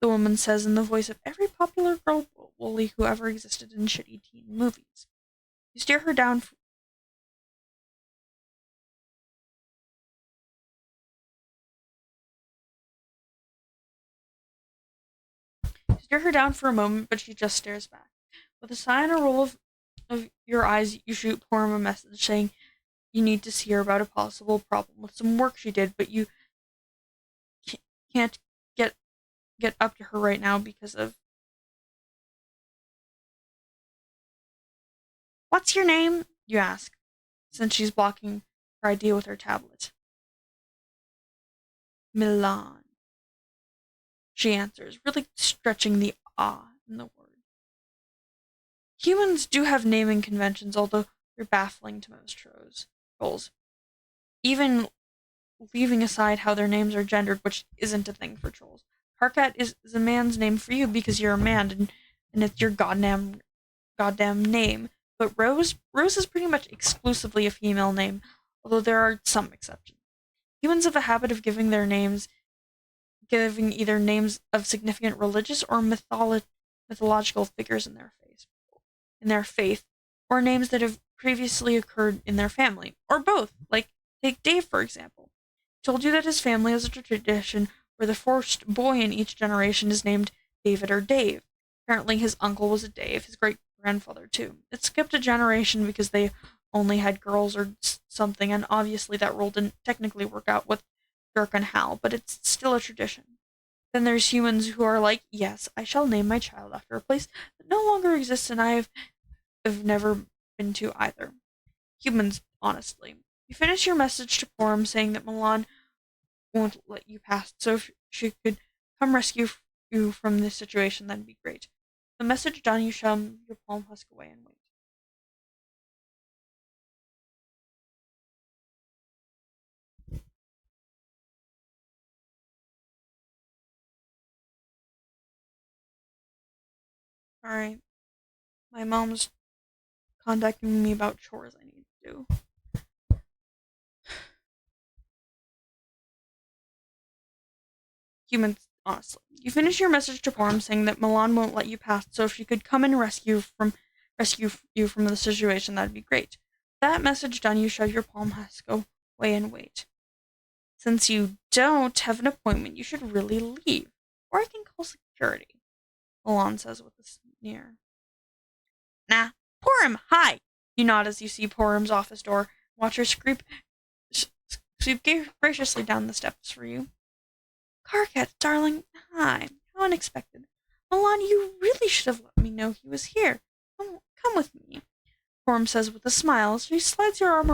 the woman says in the voice of every popular girl bully who ever existed in shitty teen movies. You stare her down for a moment, but she just stares back. With a sigh and a roll of your eyes, you shoot Porum a message saying you need to see her about a possible problem with some work she did, but you can't get up to her right now because of... What's your name? You ask, since she's blocking her idea with her tablet. Milan, she answers, really stretching the ah in the word. Humans do have naming conventions, although they're baffling to most trolls. Even leaving aside how their names are gendered, which isn't a thing for trolls. Karkat is a man's name for you because you're a man, and it's your goddamn name. But Rose is pretty much exclusively a female name, although there are some exceptions. Humans have a habit of giving either names of significant religious or mythological figures in their faith, or names that have previously occurred in their family, or both. Like, take Dave, for example. I told you that his family has a tradition where the first boy in each generation is named David or Dave. Apparently his uncle was a Dave, his great-grandfather too. It skipped a generation because they only had girls or something, and obviously that rule didn't technically work out with Dirk and Hal, but it's still a tradition. Then there's humans who are like, yes, I shall name my child after a place that no longer exists and I have never been to either. Humans, honestly. You finish your message to Porum saying that Milan won't let you pass, so if she could come rescue you from this situation, that'd be great. The message done, you shove your palm husk away and wait. Alright. My mom's contacting me about chores I need to do. Humans, honestly. You finish your message to Porum saying that Milan won't let you pass, so if she could come and rescue you from the situation, that'd be great. That message done, you shove your palm husk away and wait. Since you don't have an appointment, you should really leave, or I can call security, Milan says with a sneer. Nah. Porum, hi! You nod as you see Porum's office door. Watch her sweep graciously down the steps for you. Karkat, darling, hi. How unexpected. Milan, you really should have let me know he was here. Come with me, Porum says with a smile. She slides her arm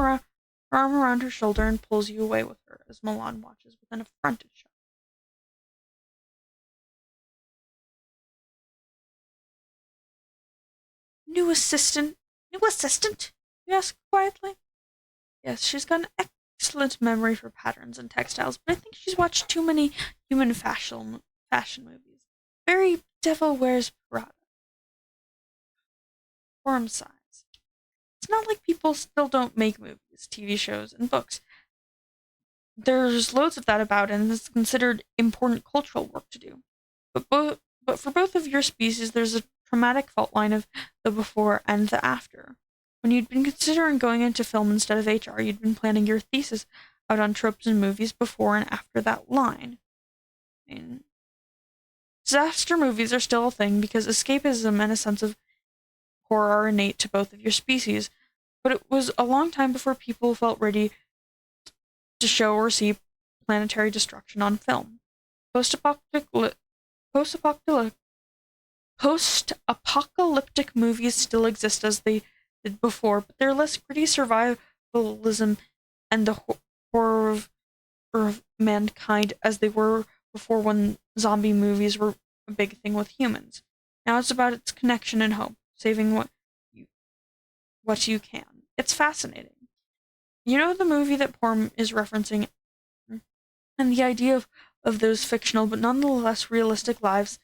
around her shoulder and pulls you away with her as Milan watches with an affronted show. New assistant? You ask quietly. Yes, she's got an excellent memory for patterns and textiles, but I think she's watched too many human fashion movies. Very Devil Wears Prada. Forum size. It's not like people still don't make movies, TV shows, and books. There's loads of that about, and it's considered important cultural work to do. But for both of your species, there's a traumatic fault line of the before and the after. When you'd been considering going into film instead of HR, you'd been planning your thesis out on tropes in movies before and after that line. I mean, disaster movies are still a thing because escapism and a sense of horror are innate to both of your species, but it was a long time before people felt ready to show or see planetary destruction on film. Post-apocalyptic movies still exist as they did before, but they're less gritty survivalism and the horror of mankind as they were before when zombie movies were a big thing with humans. Now it's about its connection and hope, saving what you can. It's fascinating. You know the movie that Porum is referencing, and the idea of those fictional but nonetheless realistic lives,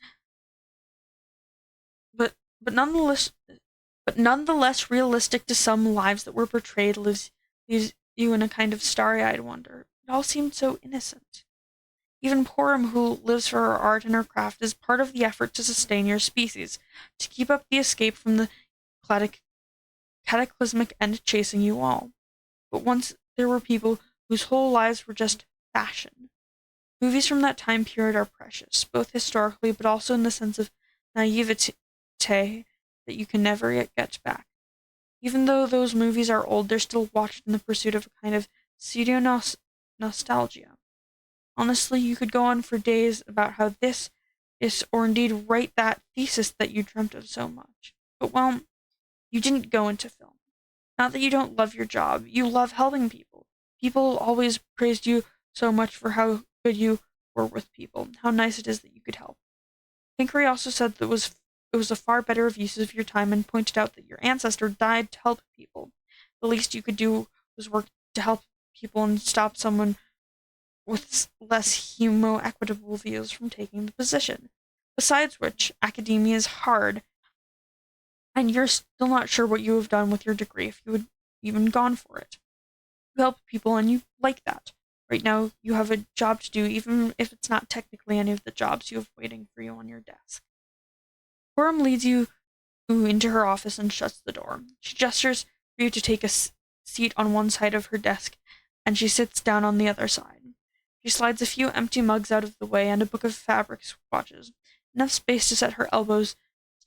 but but nonetheless realistic to some lives that were portrayed leaves you in a kind of starry-eyed wonder. It all seemed so innocent. Even Porum, who lives for her art and her craft, is part of the effort to sustain your species, to keep up the escape from the cataclysmic end chasing you all. But once there were people whose whole lives were just fashion. Movies from that time period are precious, both historically but also in the sense of naivete that you can never yet get back. Even though those movies are old, they're still watched in the pursuit of a kind of pseudo-nostalgia. Honestly, you could go on for days about how this is, or indeed write that thesis that you dreamt of so much. But, well, you didn't go into film. Not that you don't love your job. You love helping people. People always praised you so much for how good you were with people, how nice it is that you could help. Pinkery also said that it was a far better use of your time and pointed out that your ancestor died to help people. The least you could do was work to help people and stop someone with less humo-equitable views from taking the position. Besides which, academia is hard, and you're still not sure what you have done with your degree if you had even gone for it. You help people and you like that. Right now, you have a job to do, even if it's not technically any of the jobs you have waiting for you on your desk. Coram leads you into her office and shuts the door. She gestures for you to take a seat on one side of her desk, and she sits down on the other side. She slides a few empty mugs out of the way and a book of fabric swatches, enough space to set her elbows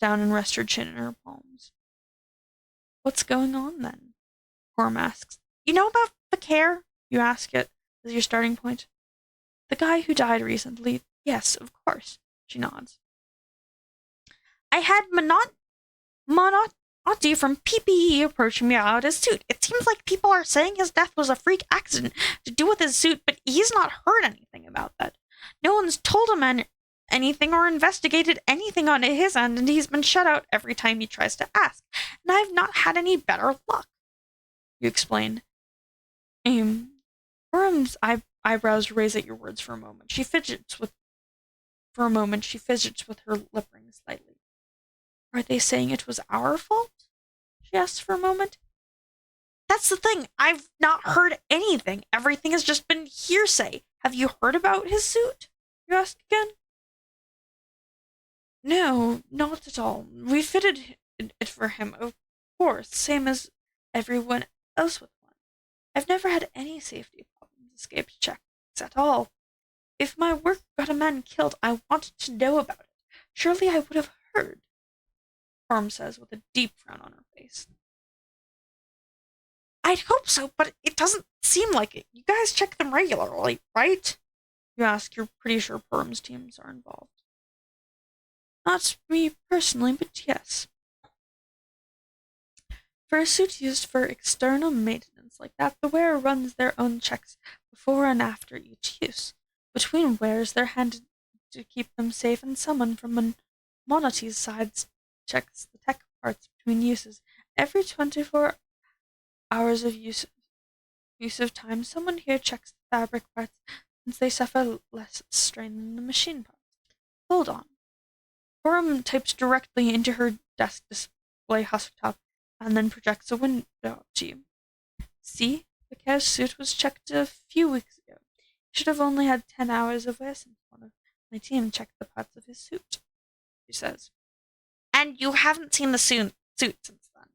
down and rest her chin in her palms. What's going on, then? Coram asks. You know about the care? You ask it as your starting point. The guy who died recently. Yes, of course. She nods. I had Monotti from PPE approaching me about his suit. It seems like people are saying his death was a freak accident to do with his suit, but he's not heard anything about that. No one's told him anything or investigated anything on his end, and he's been shut out every time he tries to ask. And I've not had any better luck. You explain. Coram's eyebrows raise at your words for a moment. She fidgets with her lip ring slightly. Are they saying it was our fault? She asks for a moment. That's the thing. I've not heard anything. Everything has just been hearsay. Have you heard about his suit? You ask again. No, not at all. We fitted it for him, of course, same as everyone else with one. I've never had any safety problems, escape checks at all. If my work got a man killed, I wanted to know about it. Surely I would have heard, Coram says with a deep frown on her face. I'd hope so, but it doesn't seem like it. You guys check them regularly, right? You ask. You're pretty sure Coram's teams are involved. Not me personally, but yes. For a suit used for external maintenance like that, the wearer runs their own checks before and after each use. Between wears, they're handed to keep them safe, and someone from Monotti's side checks the tech parts between uses. Every 24 hours of use of time, someone here checks the fabric parts since they suffer less strain than the machine parts. Hold on. Coram types directly into her desk display husktop and then projects a window up to you. See? The care suit was checked a few weeks ago. He should have only had 10 hours of wear since one of my team checked the parts of his suit, she says. And you haven't seen the suit since then?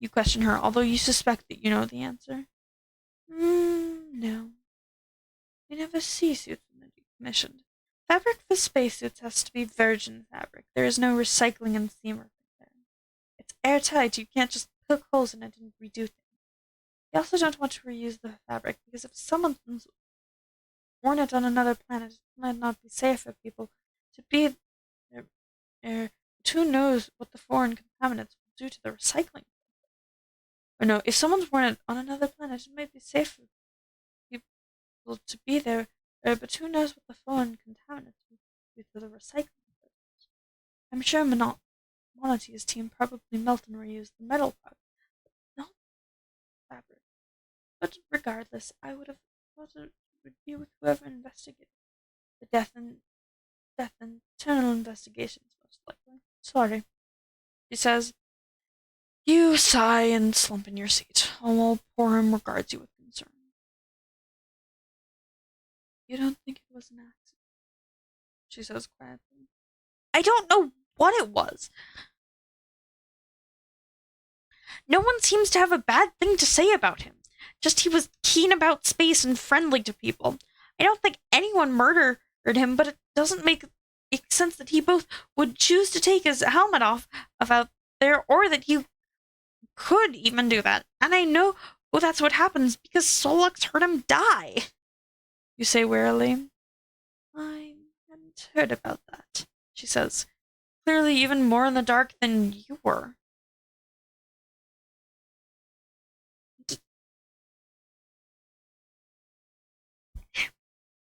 You question her, although you suspect that you know the answer. No. We never see suits when they're decommissioned. Fabric for spacesuits has to be virgin fabric. There is no recycling and seam ripping there. It's airtight. You can't just poke holes in it and redo things. You also don't want to reuse the fabric because if someone's worn it on another planet, it might not be safe for people to be there. Who knows what the foreign contaminants will do to the recycling? Or no, if someone's worn it on another planet, it might be safe for people to be there, but who knows what the foreign contaminants will do to the recycling process. I'm sure Monotti's team probably melt and reuse the metal part, but not fabric. But regardless, I would have thought it would be with whoever investigated the death and internal investigations, most likely. Sorry. she says. You sigh and slump in your seat, while Porum regards you with concern. You don't think it was an accident? She says quietly. I don't know what it was. No one seems to have a bad thing to say about him. Just he was keen about space and friendly to people. I don't think anyone murdered him, but it doesn't make sense that he both would choose to take his helmet off out there, or that he could even do that. And I know that's what happens because Solux heard him die. You say wearily. I hadn't heard about that, she says, clearly even more in the dark than you were.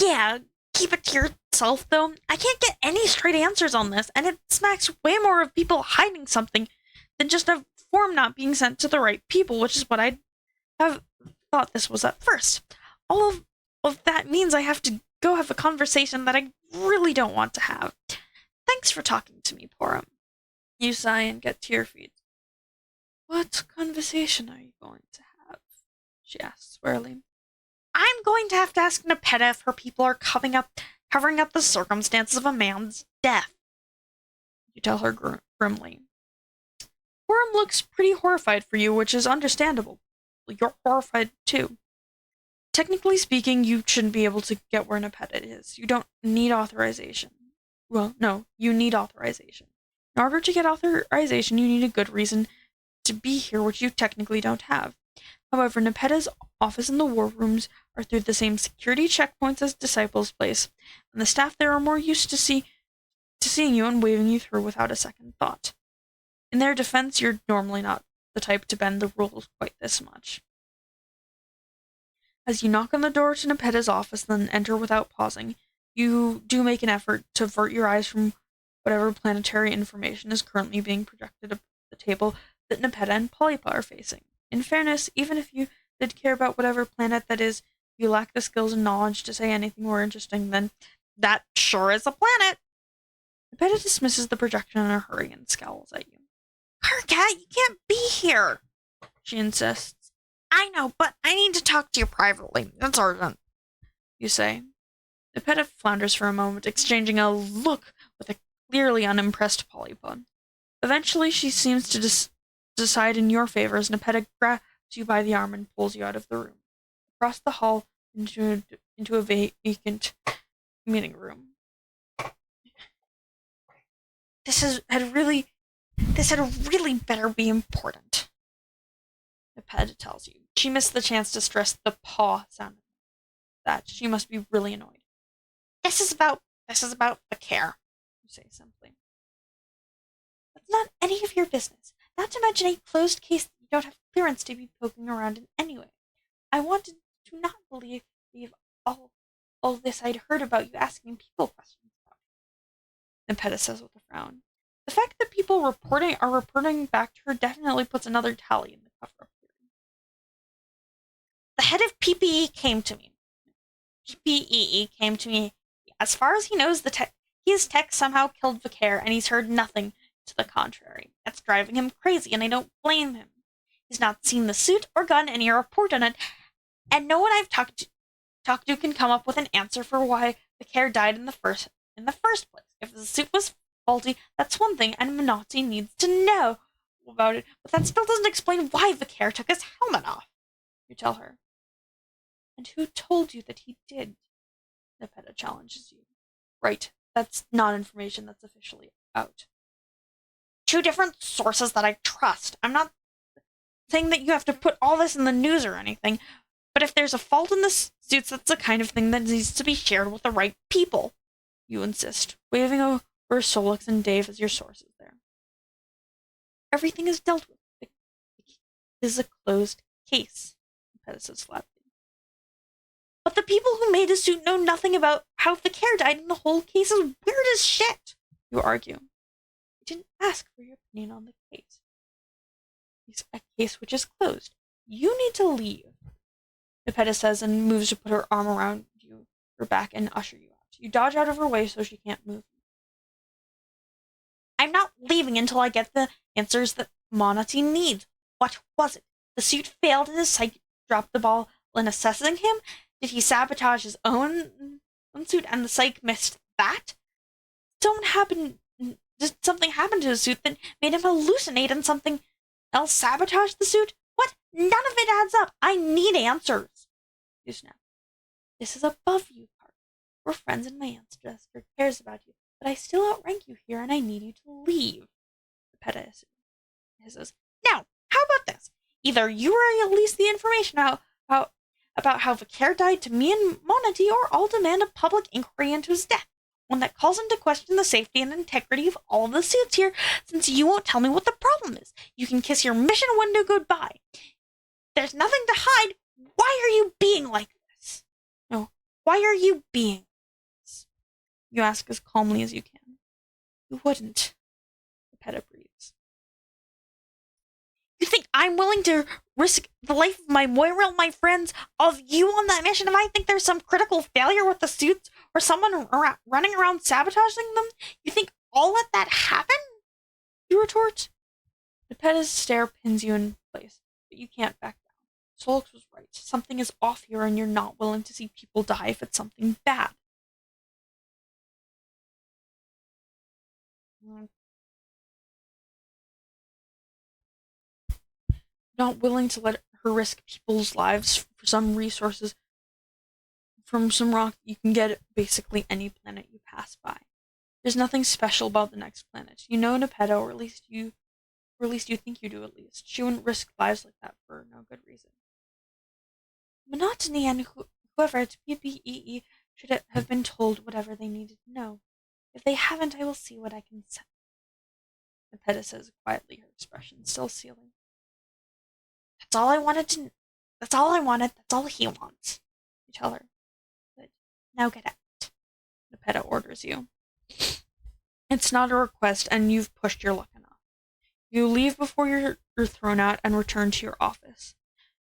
Yeah, keep it to yourself, though. I can't get any straight answers on this, and it smacks way more of people hiding something than just a form not being sent to the right people, which is what I have thought this was at first. All of that means I have to go have a conversation that I really don't want to have. Thanks for talking to me, Porum. You sigh and get to your feet. What conversation are you going to have? She asks wearily. I'm going to have to ask Nepeta if her people are covering up the circumstances of a man's death. You tell her grimly. Porum looks pretty horrified for you, which is understandable. You're horrified too. Technically speaking, you shouldn't be able to get where Nepeta is. You don't need authorization. Well, no, you need authorization. In order to get authorization, you need a good reason to be here, which you technically don't have. However, Nepeta's office and the war rooms are through the same security checkpoints as Disciples Place, and the staff there are more used to seeing you and waving you through without a second thought. In their defense, you're normally not the type to bend the rules quite this much. As you knock on the door to Nepeta's office, then enter without pausing, you do make an effort to avert your eyes from whatever planetary information is currently being projected at the table that Nepeta and Polypa are facing. In fairness, even if you did care about whatever planet that is, you lack the skills and knowledge to say anything more interesting than, that sure is a planet. Nepeta dismisses the projection in a hurry and scowls at you. Carcat, you can't be here, she insists. I know, but I need to talk to you privately. It's urgent, you say. Nepeta flounders for a moment, exchanging a look with a clearly unimpressed Polypa. Eventually, she seems to decide in your favor as Nepeta grabs you by the arm and pulls you out of the room, across the hall into a vacant meeting room. This had really better be important, Nepeta tells you. She missed the chance to stress the paw sound. That she must be really annoyed. This is about the care, you say simply. That's not any of your business. Not to mention a closed case that you don't have clearance to be poking around in anyway. I wanted to not believe all this I'd heard about you asking people questions about it, Nepeta says with a frown. The fact that people are reporting back to her definitely puts another tally in the cover-up theory. The head of PPE came to me. PPE came to me. As far as he knows, his tech somehow killed Vicaire, and he's heard nothing to the contrary. That's driving him crazy, and I don't blame him. He's not seen the suit or gotten any report on it, and no one I've talked to can come up with an answer for why Vicaire died in the first place. If the suit was faulty, that's one thing, and Minotti needs to know about it, but that still doesn't explain why Vicaire took his helmet off, you tell her. And who told you that he did? Nepeta challenges you. Right, that's not information that's officially out. 2 different sources that I trust. I'm not saying that you have to put all this in the news or anything, but if there's a fault in the suits, that's the kind of thing that needs to be shared with the right people, you insist, waving over Solix and Dave as your sources there. Everything is dealt with. It is a closed case, Nepeta says flatly. But the people who made his suit know nothing about how Vicaire died, and the whole case is weird as shit, you argue. I didn't ask for your opinion on the case. It's a case which is closed. You need to leave, Nepeta says and moves to put her arm around her back and usher you out. You dodge out of her way so she can't move. I'm not leaving until I get the answers that Monty needs. What was it? The suit failed and his psyche dropped the ball in assessing him? Did he sabotage his own suit and the psych missed that? Did something happen to his suit that made him hallucinate and something else sabotage the suit? What? None of it adds up. I need answers. You snap. This is above you, Park. We're friends and my ancestor cares about you, but I still outrank you here and I need you to leave. The pet hisses. Now, how about this? Either you release the information about how Vicaire died to me and Monty, or I'll demand a public inquiry into his death. One that calls into question the safety and integrity of all the suits here, since you won't tell me what the problem is. You can kiss your mission window goodbye. There's nothing to hide. Why are you being like this? No, why are you being like this? You ask as calmly as you can. You wouldn't. The pet breathes. You think I'm willing to risk the life of my Moira, my friends, of you on that mission if I think there's some critical failure with the suits or someone running around sabotaging them? You think I'll let that happen? You retort. The pet's stare pins you in place, but you can't back down. Solix was right. Something is off here and you're not willing to see people die if it's something bad. Not willing to let her risk people's lives for some resources from some rock you can get at basically any planet you pass by. There's nothing special about the next planet. You know Nepeta, or at least you think you do at least. She wouldn't risk lives like that for no good reason. Monotony and whoever at PPEE should have been told whatever they needed to know. If they haven't, I will see what I can say. Nepeta says quietly, her expression still sealing. That's all I wanted. That's all he wants. You tell her. Good. Now get out. Nepeta orders you. It's not a request, and you've pushed your luck enough. You leave before you're thrown out and return to your office.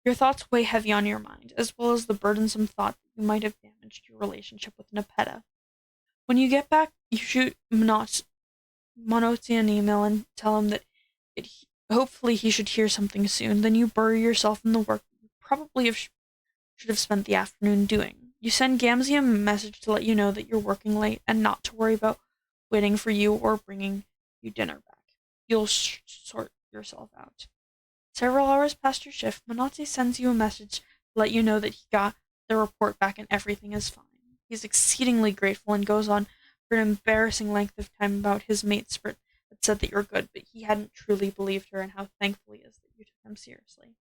Your thoughts weigh heavy on your mind, as well as the burdensome thought that you might have damaged your relationship with Nepeta. When you get back, you shoot Monotti an email and tell him that hopefully he should hear something soon. Then you bury yourself in the work you probably should have spent the afternoon doing. You send Gamzee a message to let you know that you're working late and not to worry about waiting for you or bringing you dinner back. You'll sort yourself out. Several hours past your shift, Minotti sends you a message to let you know that he got the report back and everything is fine. He's exceedingly grateful and goes on for an embarrassing length of time about his mate Sprit that said that you're good, but he hadn't truly believed her and how thankful he is that you took him seriously.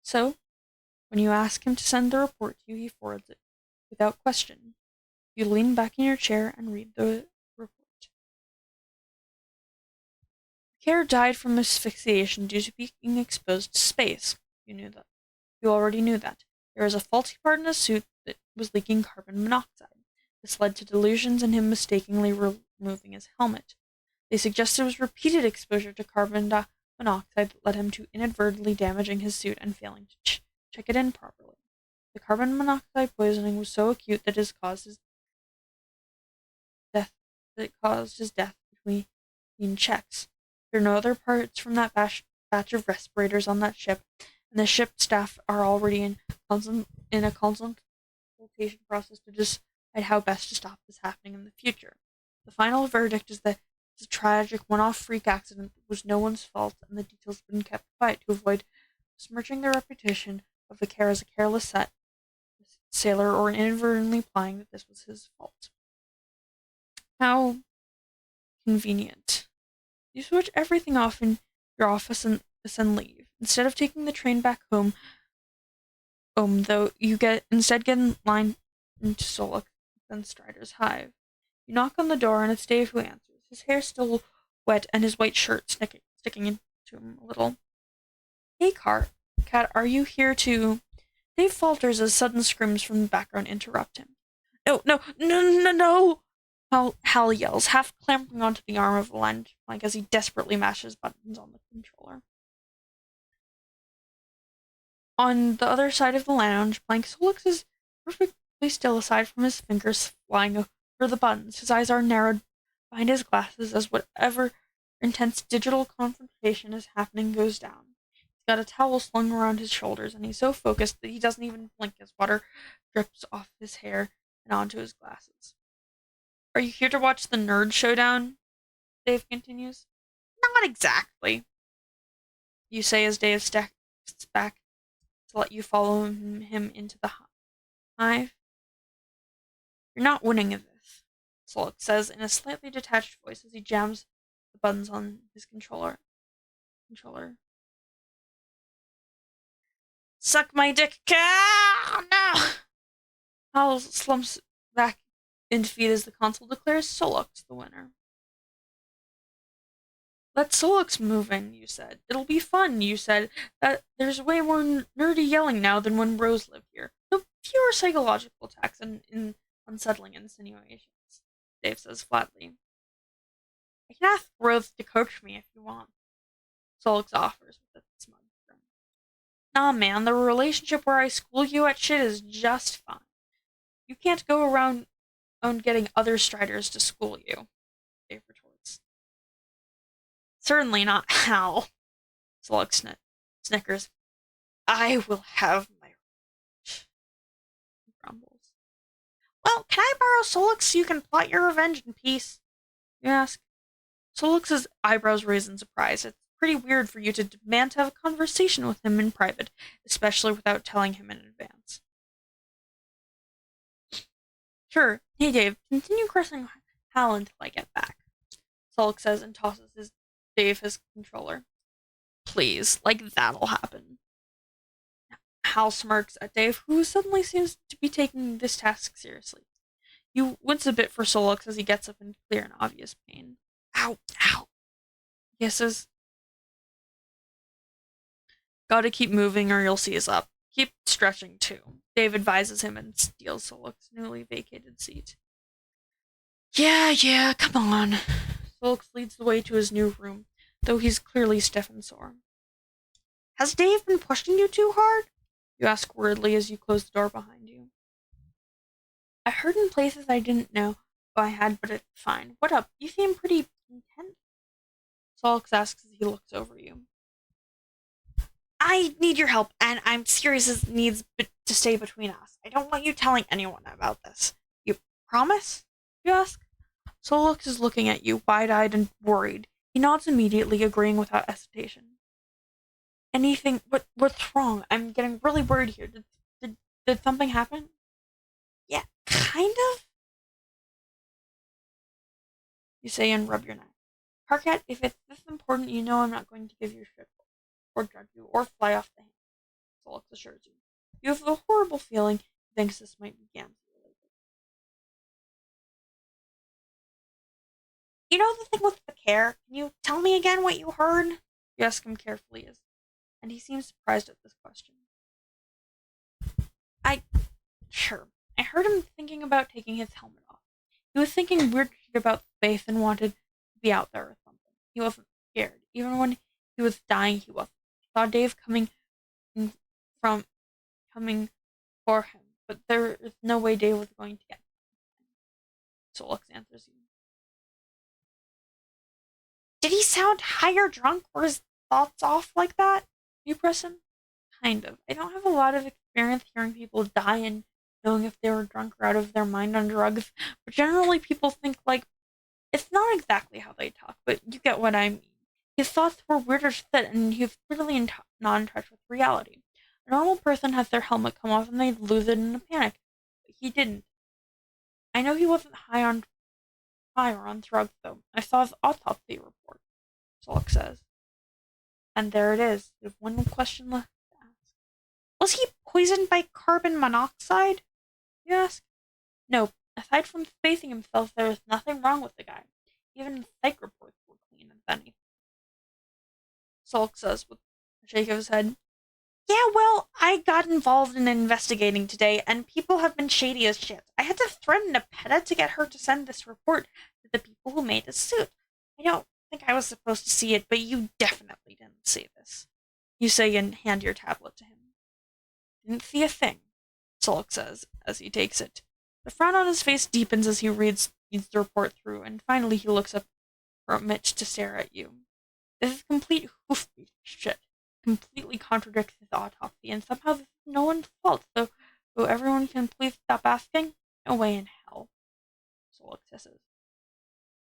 So, when you ask him to send the report to you, he forwards it, without question. You lean back in your chair and read the report. Care died from asphyxiation due to being exposed to space. You knew that. You already knew that. There was a faulty part in his suit that was leaking carbon monoxide. This led to delusions and him mistakenly removing his helmet. They suggested it was repeated exposure to carbon monoxide that led him to inadvertently damaging his suit and failing to check it in properly. The carbon monoxide poisoning was so acute that it caused his death between checks. There are no other parts from that batch of respirators on that ship, and the ship staff are already in a consultation process to decide how best to stop this happening in the future. The final verdict is that it's a tragic one-off freak accident that was no one's fault, and the details have been kept quiet to avoid besmirching the reputation of Vicaire as a careless sailor or inadvertently implying that this was his fault. How convenient. You switch everything off in your office and leave. Instead of taking the train back home, though, you instead get in line into Solok, then Strider's hive. You knock on the door and it's Dave who answers, his hair still wet and his white shirt sticking into him a little. Hey, Kat, are you here to... Dave falters as sudden screams from the background interrupt him. No! Hal yells, half clamping onto the arm of the lounge plank as he desperately mashes buttons on the controller. On the other side of the lounge plank, Solix is perfectly still aside from his fingers flying over the buttons. His eyes are narrowed behind his glasses as whatever intense digital confrontation is happening goes down. He's got a towel slung around his shoulders, and he's so focused that he doesn't even blink as water drips off his hair and onto his glasses. Are you here to watch the nerd showdown? Dave continues. Not exactly. You say as Dave steps back to let you follow him into the hive. You're not winning at this, Solok says in a slightly detached voice as he jams the buttons on his controller. Suck my dick. Oh, no! Hal slumps back in defeat as the console declares Solok's the winner. Let Solok's moving, you said. It'll be fun, you said. That there's way more nerdy yelling now than when Rose lived here. No fewer psychological attacks and unsettling insinuations, Dave says flatly. I can ask Rose to coach me if you want, Solix offers with a smug grin. Nah, man, the relationship where I school you at shit is just fine. You can't go around getting other striders to school you, Dave retorts. Certainly not Hal, Solix snickers. I will have my revenge. He grumbles. Well, can I borrow Solix so you can plot your revenge in peace? You ask. Solix's eyebrows raise in surprise. It's pretty weird for you to demand to have a conversation with him in private, especially without telling him in advance. Sure. Hey, Dave, continue crushing Hal until I get back, Solix says and tosses Dave his controller. Please, like that'll happen. Hal smirks at Dave, who suddenly seems to be taking this task seriously. You wince a bit for Solix as he gets up in clear and obvious pain. Ow, ow. He hisses. Gotta keep moving or you'll seize up. Keep stretching too. Dave advises him and steals Solix's newly vacated seat. Yeah, come on. Solix leads the way to his new room, though he's clearly stiff and sore. Has Dave been pushing you too hard? You ask worriedly as you close the door behind you. I heard in places I didn't know I had, but it's fine. What up? You seem pretty intense. Solix asks as he looks over you. I need your help, and I'm serious as it needs to stay between us. I don't want you telling anyone about this. You promise? You ask. Solix is looking at you, wide-eyed and worried. He nods immediately, agreeing without hesitation. Anything? What's wrong? I'm getting really worried here. Did something happen? Yeah, kind of. You say and rub your neck. Harkat, if it's this important, you know I'm not going to give you shit or judge you or fly off the handle, Solix assures you. You have a horrible feeling he thinks this might be Gam's related. You know the thing with the care? Can you tell me again what you heard? You ask him carefully, and he seems surprised at this question. Sure. I heard him thinking about taking his helmet off. He was thinking weird shit about space and wanted to be out there or something. He wasn't scared. Even when he was dying, he wasn't. He saw Dave coming for him, but there is no way Dave was going to get him. Solix answers you. Did he sound high or drunk? Were his thoughts off like that? You press him? Kind of. I don't have a lot of experience hearing people die and knowing if they were drunk or out of their mind on drugs, but generally people think, like, it's not exactly how they talk, but you get what I mean. His thoughts were weird as shit, and he was clearly not in touch with reality. A normal person has their helmet come off and they'd lose it in a panic, but he didn't. I know he wasn't high or on drugs, though. I saw his autopsy report, Solix says. And there it is. There's one question left to ask. Was he poisoned by carbon monoxide? You ask. No. Aside from spacing himself, there was nothing wrong with the guy. Even the psych reports were clean, if anything. Solix says with a shake of his head. Yeah, well, I got involved in investigating today, and people have been shady as shit. I had to threaten Apetta to get her to send this report to the people who made the suit. I don't think I was supposed to see it, but you definitely didn't see this. You say and hand your tablet to him. Didn't see a thing, Solix says as he takes it. The frown on his face deepens as he reads reads the report through, and finally he looks up from it to stare at you. This is complete hoofbeat shit. Completely contradicts his autopsy, and somehow this is no one's fault, so everyone can please stop asking? No way in hell. Solix hisses.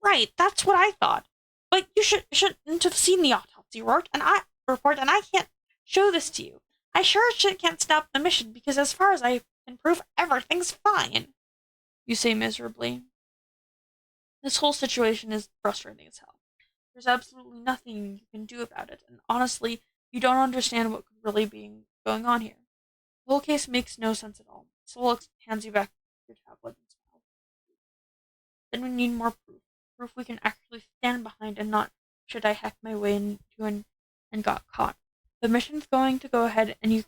Right, that's what I thought. But you shouldn't have seen the autopsy report, and I can't show this to you. I sure as shit can't stop the mission because as far as I can prove, everything's fine. You say miserably. This whole situation is frustrating as hell. There's absolutely nothing you can do about it, and honestly, you don't understand what could really be going on here. The whole case makes no sense at all. Solix hands you back your tablet and smiles. Then we need more proof. Proof we can actually stand behind and not should I hack my way into and got caught. The mission's going to go ahead, and you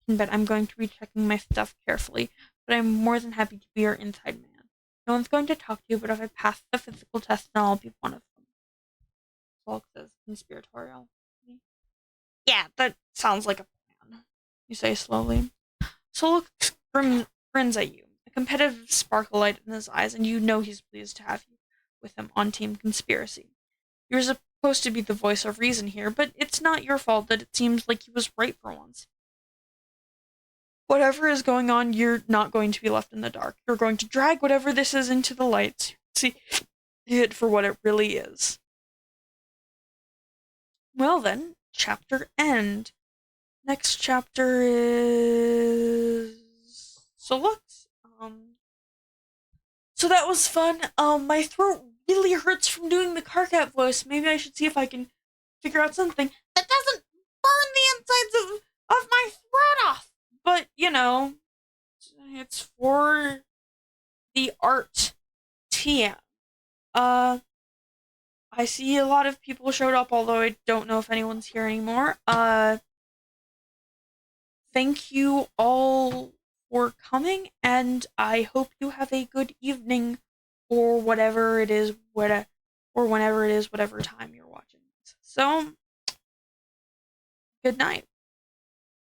can bet I'm going to be checking my stuff carefully, but I'm more than happy to be your inside man. No one's going to talk to you, but if I pass the physical test, then I'll be one of them. Solix says, conspiratorial. Yeah, that sounds like a plan. You say slowly. Solix grins at you, a competitive sparkle light in his eyes, and you know he's pleased to have you with him on Team Conspiracy. You're supposed to be the voice of reason here, but it's not your fault that it seems like he was right for once. Whatever is going on, you're not going to be left in the dark. You're going to drag whatever this is into the light. See it for what it really is. Well then, chapter end. Next chapter is Solux. So that was fun. My throat really hurts from doing the Carcat voice. Maybe I should see if I can figure out something that doesn't burn the insides of my throat off. But, you know, it's for the art TM. I see a lot of people showed up, although I don't know if anyone's here anymore. Thank you all for coming, and I hope you have a good evening, or whatever it is, whenever it is, whatever time you're watching this. So, good night.